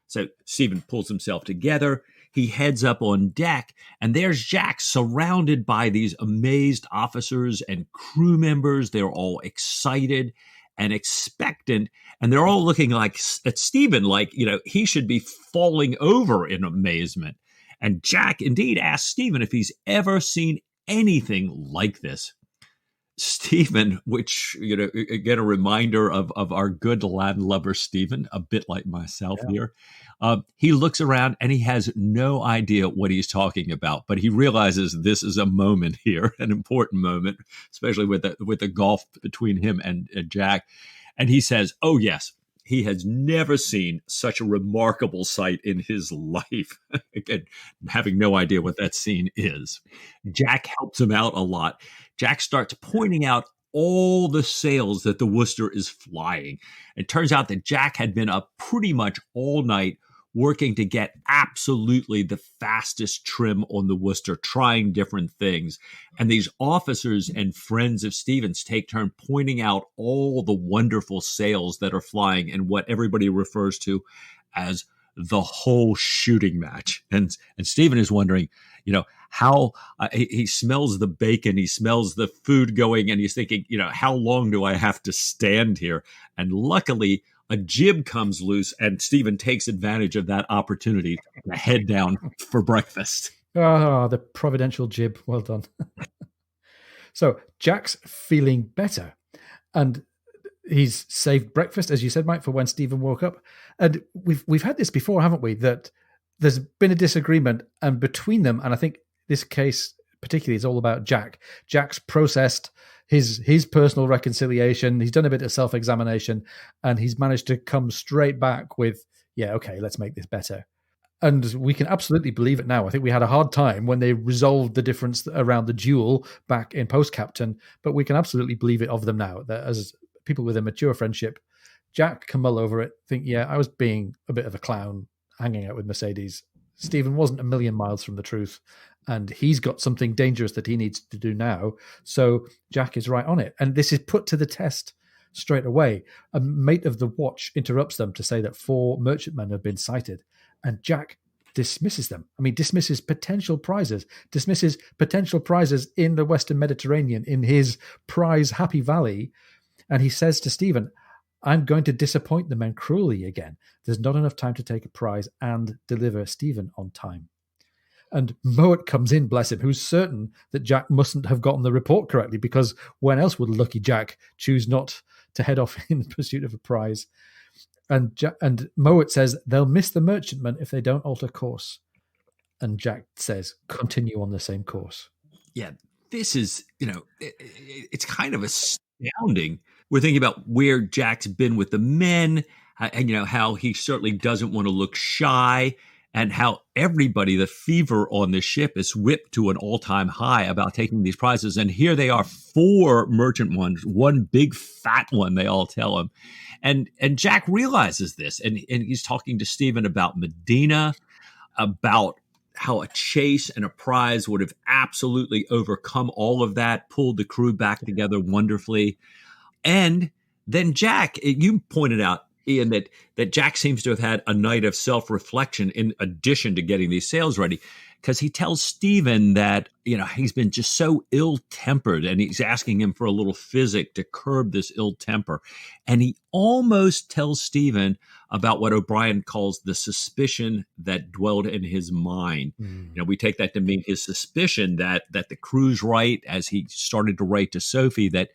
So Stephen pulls himself together. He heads up on deck, and there's Jack surrounded by these amazed officers and crew members. They're all excited and expectant, and they're all looking at Stephen like, he should be falling over in amazement. And Jack indeed asks Stephen if he's ever seen anything like this. Stephen, which, again, a reminder of our good landlubber Stephen, a bit like myself here. He looks around and he has no idea what he's talking about, but he realizes this is a moment here, an important moment, especially with the gulf between him and Jack. And he says, oh, yes, he has never seen such a remarkable sight in his life. Again, having no idea what that scene is. Jack helps him out a lot. Jack starts pointing out all the sails that the Worcester is flying. It turns out that Jack had been up pretty much all night working to get absolutely the fastest trim on the Worcester, trying different things. And these officers and friends of Stephen's take turn pointing out all the wonderful sails that are flying and what everybody refers to as the whole shooting match. And Stephen is wondering, how he smells the bacon, he smells the food going, and he's thinking, how long do I have to stand here? And luckily, a jib comes loose, and Stephen takes advantage of that opportunity to head down for breakfast. Ah, the providential jib. Well done. So Jack's feeling better, and he's saved breakfast, as you said, Mike, for when Stephen woke up. And we've had this before, haven't we? That there's been a disagreement, and between them, and I think this case particularly is all about Jack. Jack's processed his personal reconciliation. He's done a bit of self-examination, and he's managed to come straight back with, yeah, okay, let's make this better. And we can absolutely believe it now. I think we had a hard time when they resolved the difference around the duel back in Post-Captain, but we can absolutely believe it of them now, that as people with a mature friendship, Jack can mull over it, think, yeah, I was being a bit of a clown hanging out with Mercedes. Stephen wasn't a million miles from the truth, and he's got something dangerous that he needs to do now. So Jack is right on it. And this is put to the test straight away. A mate of the watch interrupts them to say that 4 merchantmen have been sighted, and Jack dismisses them. I mean, dismisses potential prizes in the Western Mediterranean, in his prize Happy Valley. And he says to Stephen, I'm going to disappoint the men cruelly again. There's not enough time to take a prize and deliver Stephen on time. And Mowat comes in, bless him, who's certain that Jack mustn't have gotten the report correctly, because when else would lucky Jack choose not to head off in pursuit of a prize? And Mowat says they'll miss the merchantmen if they don't alter course. And Jack says, continue on the same course. Yeah, this is, it's kind of astounding. We're thinking about where Jack's been with the men, and how he certainly doesn't want to look shy, and how everybody, the fever on this ship is whipped to an all-time high about taking these prizes. And here they are, 4 merchant ones, one big fat one, they all tell him. And Jack realizes this, and he's talking to Stephen about Medina, about how a chase and a prize would have absolutely overcome all of that, pulled the crew back together wonderfully. And then Jack, you pointed out, Ian, that Jack seems to have had a night of self-reflection in addition to getting these sails ready, because he tells Stephen that, he's been just so ill-tempered, and he's asking him for a little physic to curb this ill temper. And he almost tells Stephen about what O'Brien calls the suspicion that dwelled in his mind. We take that to mean his suspicion that the crew's right, as he started to write to Sophie, that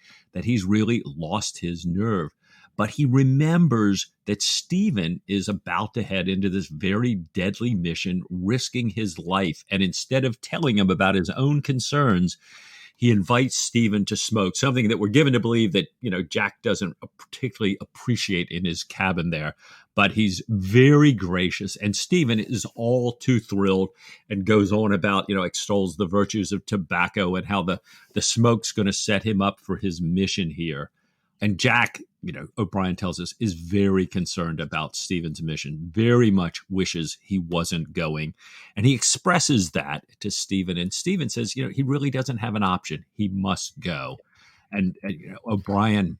he's really lost his nerve. But he remembers that Stephen is about to head into this very deadly mission, risking his life. And instead of telling him about his own concerns, he invites Stephen to smoke, something that we're given to believe that, Jack doesn't particularly appreciate in his cabin there. but he's very gracious. And Stephen is all too thrilled and goes on about, extols the virtues of tobacco and how the smoke's going to set him up for his mission here. And Jack, O'Brien tells us, is very concerned about Stephen's mission, very much wishes he wasn't going. And he expresses that to Stephen. And Stephen says, he really doesn't have an option. He must go. And O'Brien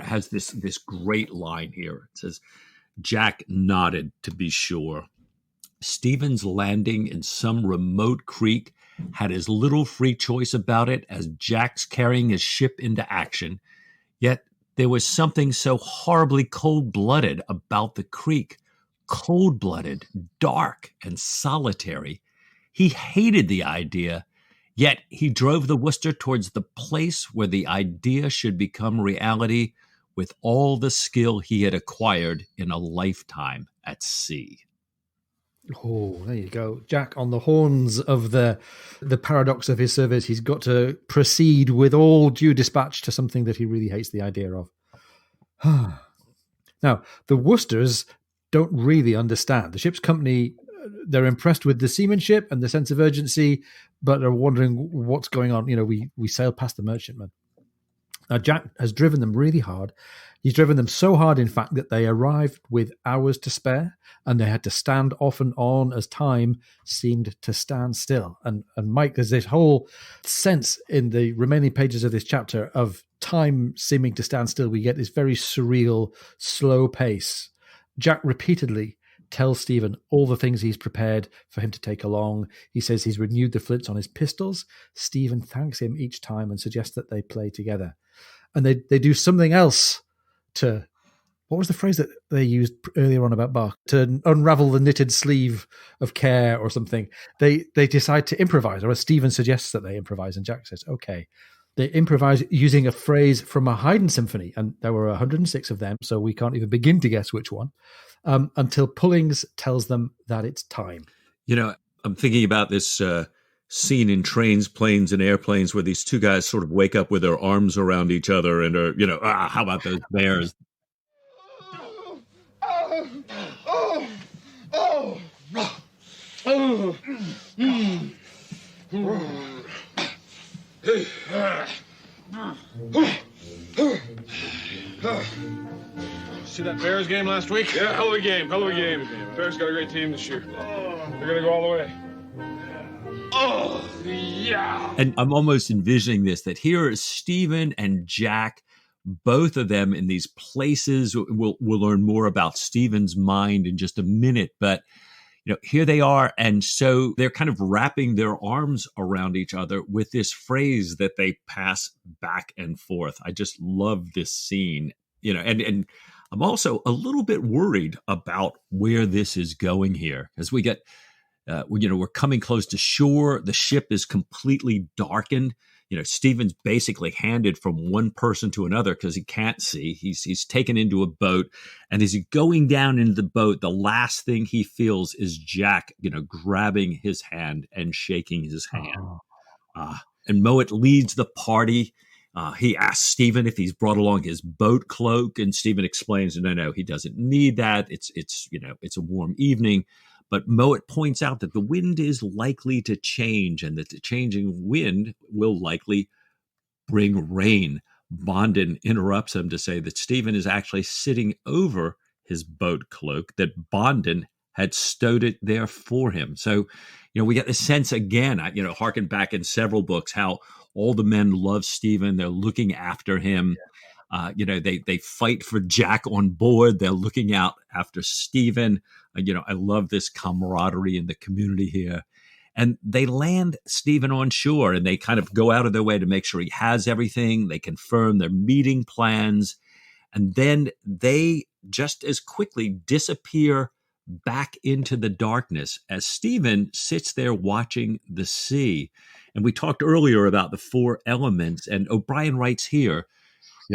has this great line here. It says, Jack nodded to be sure. Stephen's landing in some remote creek had as little free choice about it as Jack's carrying his ship into action. Yet there was something so horribly cold-blooded about the creek. Cold-blooded, dark, and solitary. He hated the idea, yet he drove the Worcester towards the place where the idea should become reality with all the skill he had acquired in a lifetime at sea. Oh, there you go. Jack, on the horns of the paradox of his service, he's got to proceed with all due dispatch to something that he really hates the idea of. Now, the Worcesters don't really understand. The ship's company, they're impressed with the seamanship and the sense of urgency, but are wondering what's going on. We sailed past the merchantman. Now, Jack has driven them really hard. He's driven them so hard, in fact, that they arrived with hours to spare, and they had to stand off and on as time seemed to stand still. And Mike, there's this whole sense in the remaining pages of this chapter of time seeming to stand still. We get this very surreal, slow pace. Jack repeatedly tells Stephen all the things he's prepared for him to take along. He says he's renewed the flints on his pistols. Stephen thanks him each time and suggests that they play together. And they do something else to, what was the phrase that they used earlier on about Bach? To unravel the knitted sleeve of care or something. They decide to improvise, or as Stephen suggests that they improvise, and Jack says, okay. They improvise using a phrase from a Haydn symphony, and there were 106 of them, so we can't even begin to guess which one, until Pullings tells them that it's time. I'm thinking about this scene in Trains, Planes, and Airplanes where these two guys sort of wake up with their arms around each other and are, how about those bears? See that Bears game last week? Yeah, hell of a game. Bears got a great team this year. They're going to go all the way. Oh, yeah. And I'm almost envisioning this, that here is Stephen and Jack, both of them in these places. We'll learn more about Stephen's mind in just a minute, but here they are. And so they're kind of wrapping their arms around each other with this phrase that they pass back and forth. I just love this scene, and I'm also a little bit worried about where this is going here as we get, we're coming close to shore. The ship is completely darkened. Stephen's basically handed from one person to another because he can't see. He's taken into a boat, and as he's going down into the boat, the last thing he feels is Jack, grabbing his hand and shaking his hand. And Mowat leads the party. He asks Stephen if he's brought along his boat cloak, and Stephen explains, no, he doesn't need that. It's a warm evening. But Mowat points out that the wind is likely to change and that the changing wind will likely bring rain. Bondin interrupts him to say that Stephen is actually sitting over his boat cloak, that Bondin had stowed it there for him. So, we get the sense again, harken back in several books, how all the men love Stephen. They're looking after him. They fight for Jack on board. They're looking out after Stephen. I love this camaraderie in the community here. And they land Stephen on shore, and they kind of go out of their way to make sure he has everything. They confirm their meeting plans. And then they just as quickly disappear back into the darkness as Stephen sits there watching the sea. And we talked earlier about the four elements, and O'Brien writes here,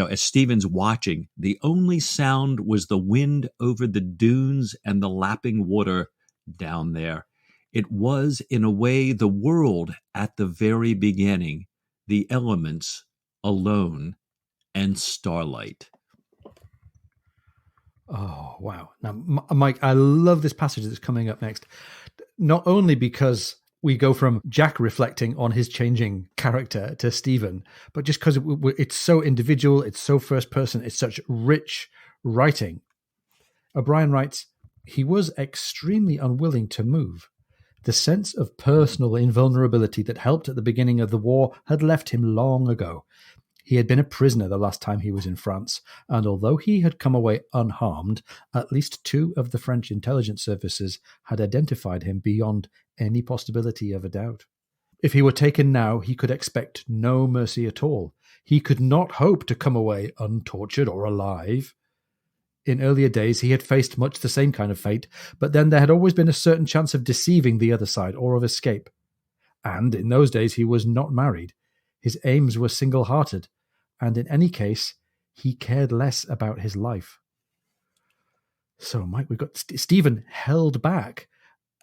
as Stephen's watching, the only sound was the wind over the dunes and the lapping water down there. It was, in a way, the world at the very beginning, the elements alone and starlight. Oh, wow. Now, Mike, I love this passage that's coming up next, not only because we go from Jack reflecting on his changing character to Stephen, but just because it's so individual, it's so first person, it's such rich writing. O'Brien writes, he was extremely unwilling to move. The sense of personal invulnerability that helped at the beginning of the war had left him long ago. He had been a prisoner the last time he was in France, and although he had come away unharmed, at least 2 of the French intelligence services had identified him beyond any possibility of a doubt. If he were taken now, he could expect no mercy at all. He could not hope to come away untortured or alive. In earlier days, he had faced much the same kind of fate, but then there had always been a certain chance of deceiving the other side or of escape. And in those days, he was not married. His aims were single-hearted, and in any case, he cared less about his life. So, Mike, we've got Stephen held back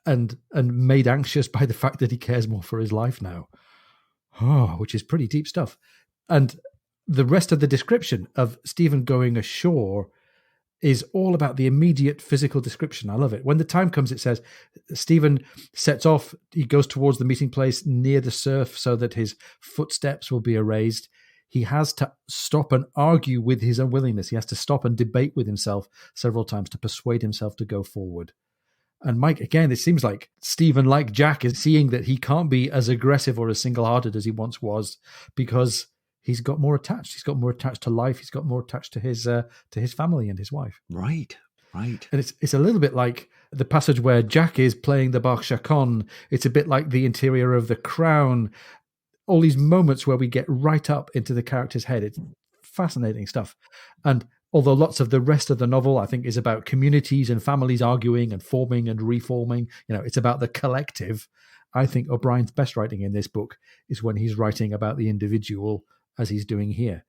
and made anxious by the fact that he cares more for his life now. Oh, which is pretty deep stuff. And the rest of the description of Stephen going ashore is all about the immediate physical description. I love it. When the time comes, it says, Stephen sets off, he goes towards the meeting place near the surf so that his footsteps will be erased. He has to stop and argue with his unwillingness. He has to stop and debate with himself several times to persuade himself to go forward. And Mike, again, it seems like Stephen, like Jack, is seeing that he can't be as aggressive or as single-hearted as he once was because he's got more attached. He's got more attached to life. He's got more attached to his family and his wife. Right. And it's a little bit like the passage where Jack is playing the Bach Chaconne. It's a bit like the interior of The Crown. All these moments where we get right up into the character's head. It's fascinating stuff. And although lots of the rest of the novel, I think, is about communities and families arguing and forming and reforming, it's about the collective. I think O'Brien's best writing in this book is when he's writing about the individual, as he's doing here.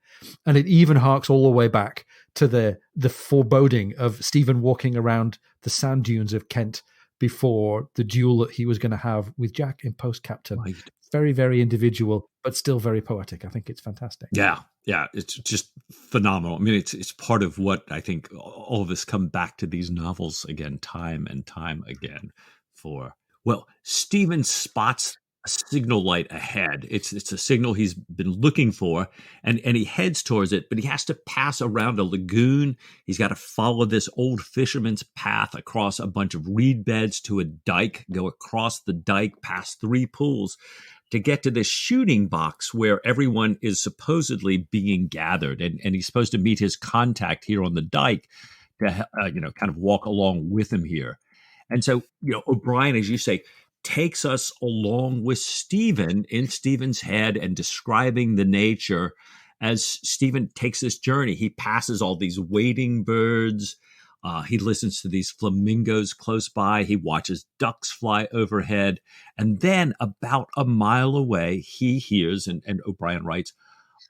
And it even harks all the way back to the foreboding of Stephen walking around the sand dunes of Kent before the duel that he was going to have with Jack in Post Captain. Right. Very, very individual, but still very poetic. I think it's fantastic. Yeah, it's just phenomenal. I mean, it's part of what I think all of us come back to these novels again, time and time again for. Well, Stephen spots a signal light ahead. It's a signal he's been looking for, and he heads towards it, but he has to pass around a lagoon. He's got to follow this old fisherman's path across a bunch of reed beds to a dike, go across the dike, past 3 pools, to get to this shooting box where everyone is supposedly being gathered. And he's supposed to meet his contact here on the dike to, kind of walk along with him here. And so, O'Brien, as you say, takes us along with Stephen in Stephen's head and describing the nature as Stephen takes this journey. He passes all these wading birds. He listens to these flamingos close by. He watches ducks fly overhead. And then about a mile away, he hears, and O'Brien writes,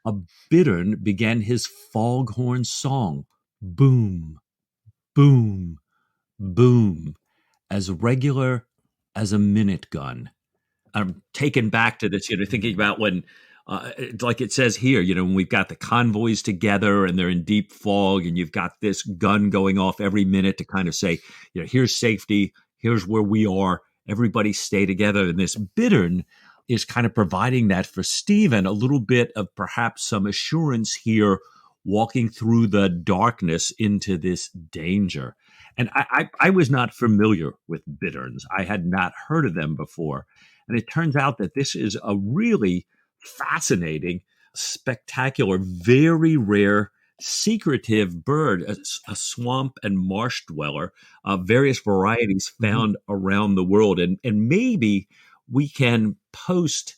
a bittern began his foghorn song. Boom, boom, boom, as regular as a minute gun. I'm taken back to this, thinking about when, like it says here, when we've got the convoys together and they're in deep fog and you've got this gun going off every minute to kind of say, here's safety, here's where we are, everybody stay together. And this bittern is kind of providing that for Stephen, a little bit of perhaps some assurance here, walking through the darkness into this danger. And I was not familiar with bitterns. I had not heard of them before. And it turns out that this is a really fascinating, spectacular, very rare, secretive bird, a swamp and marsh dweller, various varieties found around the world. And maybe we can post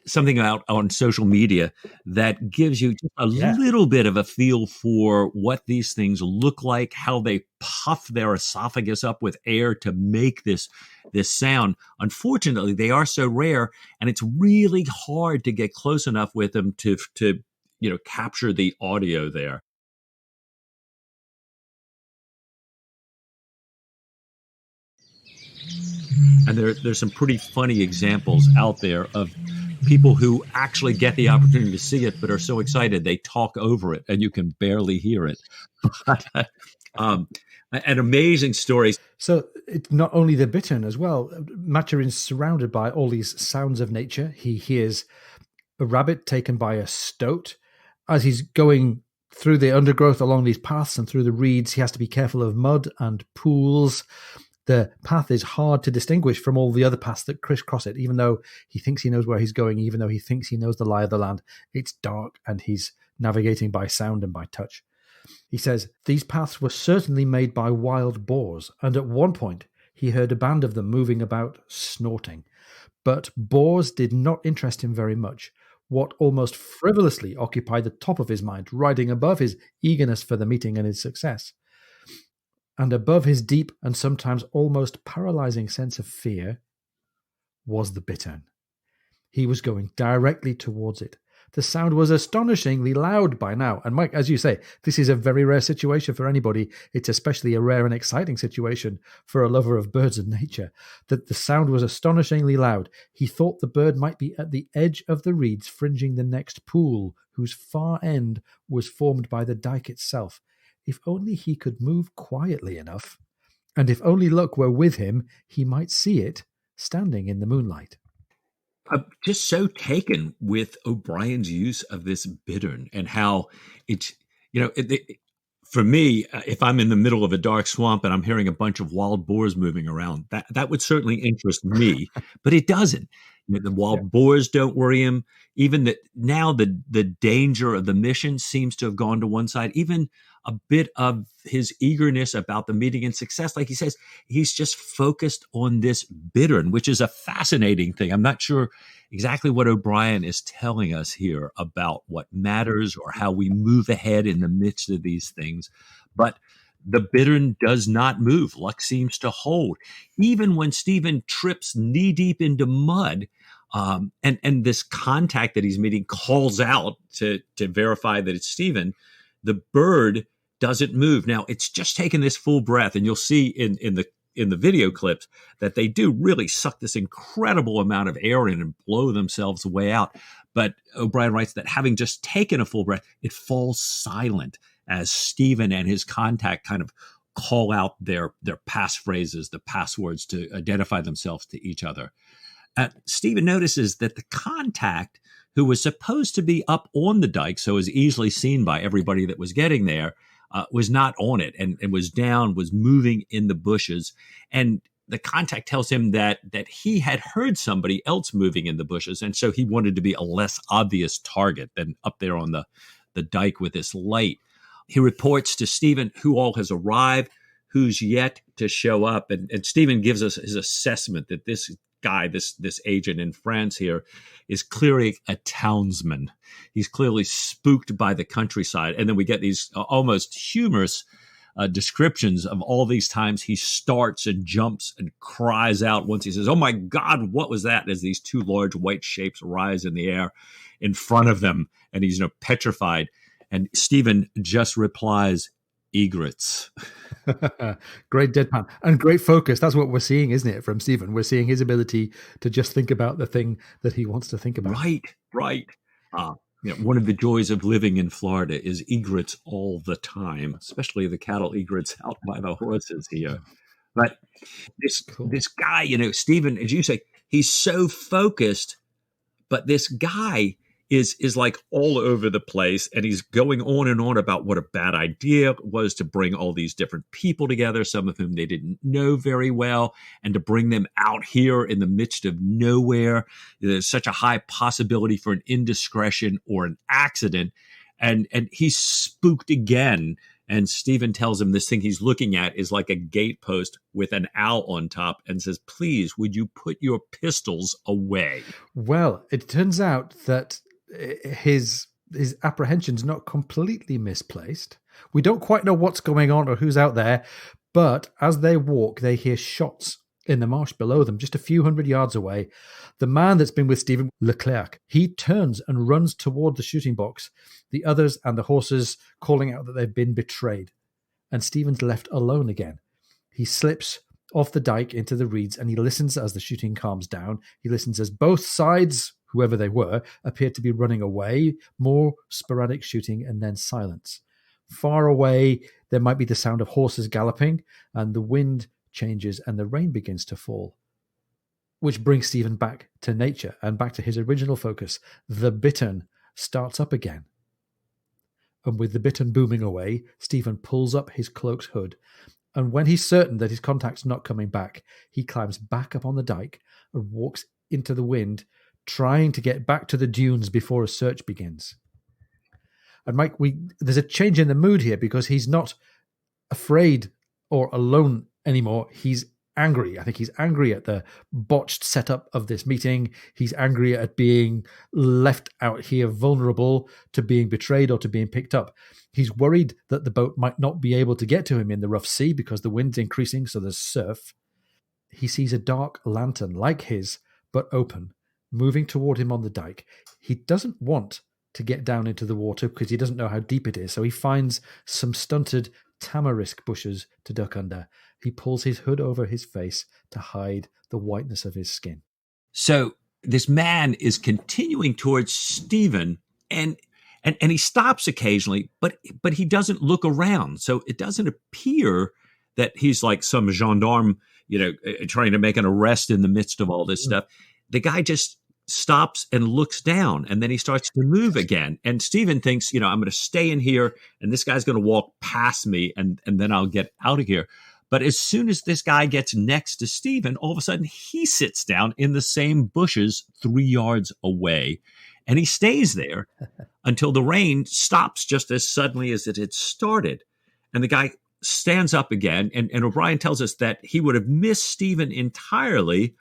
something out on social media that gives you just a little bit of a feel for what these things look like, how they puff their esophagus up with air to make this sound. Unfortunately, they are so rare, and it's really hard to get close enough with them to capture the audio there. And there's some pretty funny examples out there of people who actually get the opportunity to see it but are so excited they talk over it and you can barely hear it. But, an amazing story. So it's not only the bittern as well. Maturin's surrounded by all these sounds of nature. He hears a rabbit taken by a stoat. As he's going through the undergrowth along these paths and through the reeds, he has to be careful of mud and pools. The path is hard to distinguish from all the other paths that crisscross it, even though he thinks he knows where he's going, even though he thinks he knows the lie of the land. It's dark and he's navigating by sound and by touch. He says, these paths were certainly made by wild boars, and at one point he heard a band of them moving about, snorting. But boars did not interest him very much. What almost frivolously occupied the top of his mind, riding above his eagerness for the meeting and his success, and above his deep and sometimes almost paralyzing sense of fear, was the bittern. He was going directly towards it. The sound was astonishingly loud by now. And Mike, as you say, this is a very rare situation for anybody. It's especially a rare and exciting situation for a lover of birds and nature. That the sound was astonishingly loud. He thought the bird might be at the edge of the reeds fringing the next pool, whose far end was formed by the dike itself. If only he could move quietly enough, and if only luck were with him, he might see it standing in the moonlight. I'm just so taken with O'Brien's use of this bittern and how it's, for me, if I'm in the middle of a dark swamp and I'm hearing a bunch of wild boars moving around, that would certainly interest me, but it doesn't. The wild boars don't worry him. Even now the danger of the mission seems to have gone to one side. Even a bit of his eagerness about the meeting and success, like he says, he's just focused on this bittern, which is a fascinating thing. I'm not sure exactly what O'Brien is telling us here about what matters or how we move ahead in the midst of these things. But the bittern does not move. Luck seems to hold. Even when Stephen trips knee deep into mud, and this contact that he's meeting calls out to verify that it's Stephen, the bird doesn't move. Now, it's just taken this full breath, and you'll see in the video clips that they do really suck this incredible amount of air in and blow themselves way out. But O'Brien writes that having just taken a full breath, it falls silent as Stephen and his contact kind of call out their passphrases, the passwords to identify themselves to each other. Stephen notices that the contact, who was supposed to be up on the dike, so was easily seen by everybody that was getting there, was not on it and was down, was moving in the bushes. And the contact tells him that he had heard somebody else moving in the bushes, and so he wanted to be a less obvious target than up there on the dike with this light. He reports to Stephen who all has arrived, who's yet to show up. And Stephen gives us his assessment that this guy, this agent in France here, is clearly a townsman. He's clearly spooked by the countryside. And then we get these almost humorous descriptions of all these times he starts and jumps and cries out once he says, "Oh my God, what was that?" as these two large white shapes rise in the air in front of them. And he's petrified. And Stephen just replies, "Egrets." Great deadpan and great focus. That's what we're seeing, isn't it, from Stephen? We're seeing his ability to just think about the thing that he wants to think about. Right. One of the joys of living in Florida is egrets all the time, especially the cattle egrets out by the horses here. But this guy, Stephen, as you say, he's so focused, but this guy is like all over the place, and he's going on and on about what a bad idea it was to bring all these different people together, some of whom they didn't know very well, and to bring them out here in the midst of nowhere. There's such a high possibility for an indiscretion or an accident, and he's spooked again. And Stephen tells him this thing he's looking at is like a gatepost with an owl on top and says, "Please, would you put your pistols away?" Well, it turns out that his apprehension's not completely misplaced. We don't quite know what's going on or who's out there, but as they walk, they hear shots in the marsh below them, just a few hundred yards away. The man that's been with Stephen, Leclerc, he turns and runs toward the shooting box, the others and the horses calling out that they've been betrayed. And Stephen's left alone again. He slips off the dike into the reeds and he listens as the shooting calms down. He listens as both sides, whoever they were, appeared to be running away, more sporadic shooting, and then silence. Far away, there might be the sound of horses galloping, and the wind changes and the rain begins to fall. Which brings Stephen back to nature and back to his original focus. The bittern starts up again. And with the bittern booming away, Stephen pulls up his cloak's hood. And when he's certain that his contact's not coming back, he climbs back up on the dike and walks into the wind, trying to get back to the dunes before a search begins. And Mike, there's a change in the mood here because he's not afraid or alone anymore. He's angry. I think he's angry at the botched setup of this meeting. He's angry at being left out here vulnerable to being betrayed or to being picked up. He's worried that the boat might not be able to get to him in the rough sea because the wind's increasing, so there's surf. He sees a dark lantern like his, but open, moving toward him on the dike. He doesn't want to get down into the water because he doesn't know how deep it is, so he finds some stunted tamarisk bushes to duck under. He pulls his hood over his face to hide the whiteness of his skin. So this man is continuing towards Stephen, and he stops occasionally, but he doesn't look around. So it doesn't appear that he's like some gendarme, trying to make an arrest in the midst of all this stuff. The guy just stops and looks down, and then he starts to move again. And Stephen thinks, I'm going to stay in here, and this guy's going to walk past me, and then I'll get out of here. But as soon as this guy gets next to Stephen, all of a sudden he sits down in the same bushes 3 yards away, and he stays there until the rain stops just as suddenly as it had started. And the guy stands up again, and O'Brien tells us that he would have missed Stephen entirely,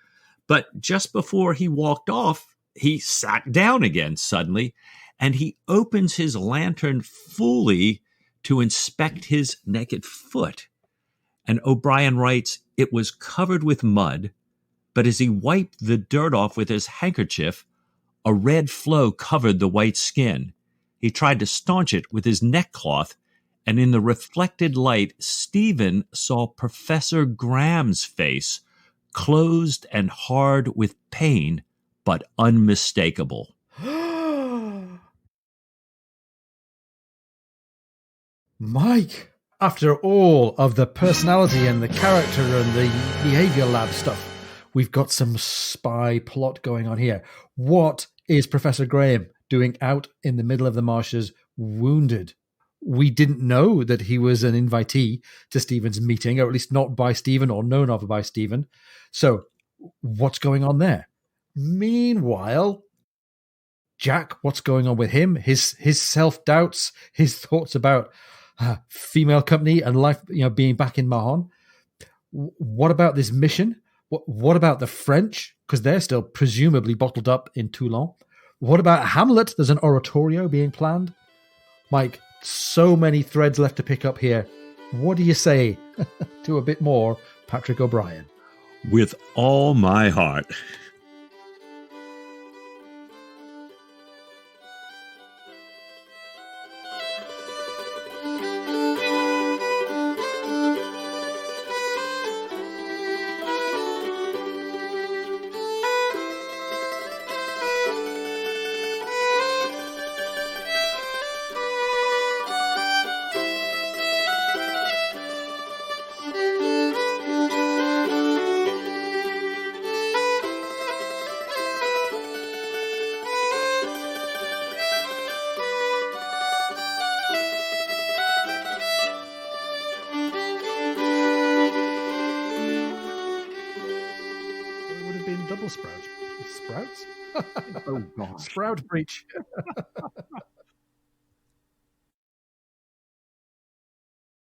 but just before he walked off, he sat down again suddenly, and he opens his lantern fully to inspect his naked foot. And O'Brien writes, it was covered with mud, but as he wiped the dirt off with his handkerchief, a red flow covered the white skin. He tried to staunch it with his neckcloth, and in the reflected light, Stephen saw Professor Graham's face, closed and hard with pain, but unmistakable. Mike, after all of the personality and the character and the behavior lab stuff, we've got some spy plot going on here. What is Professor Graham doing out in the middle of the marshes, wounded? We didn't know that he was an invitee to Stephen's meeting, or at least not by Stephen or known of by Stephen. So what's going on there? Meanwhile, Jack, what's going on with him? His self-doubts, his thoughts about female company and life, being back in Mahon. What about this mission? What about the French? Because they're still presumably bottled up in Toulon. What about Hamlet? There's an oratorio being planned. Mike, so many threads left to pick up here. What do you say to a bit more Patrick O'Brien? With all my heart. Sprouts? Oh, God. Sprout breach.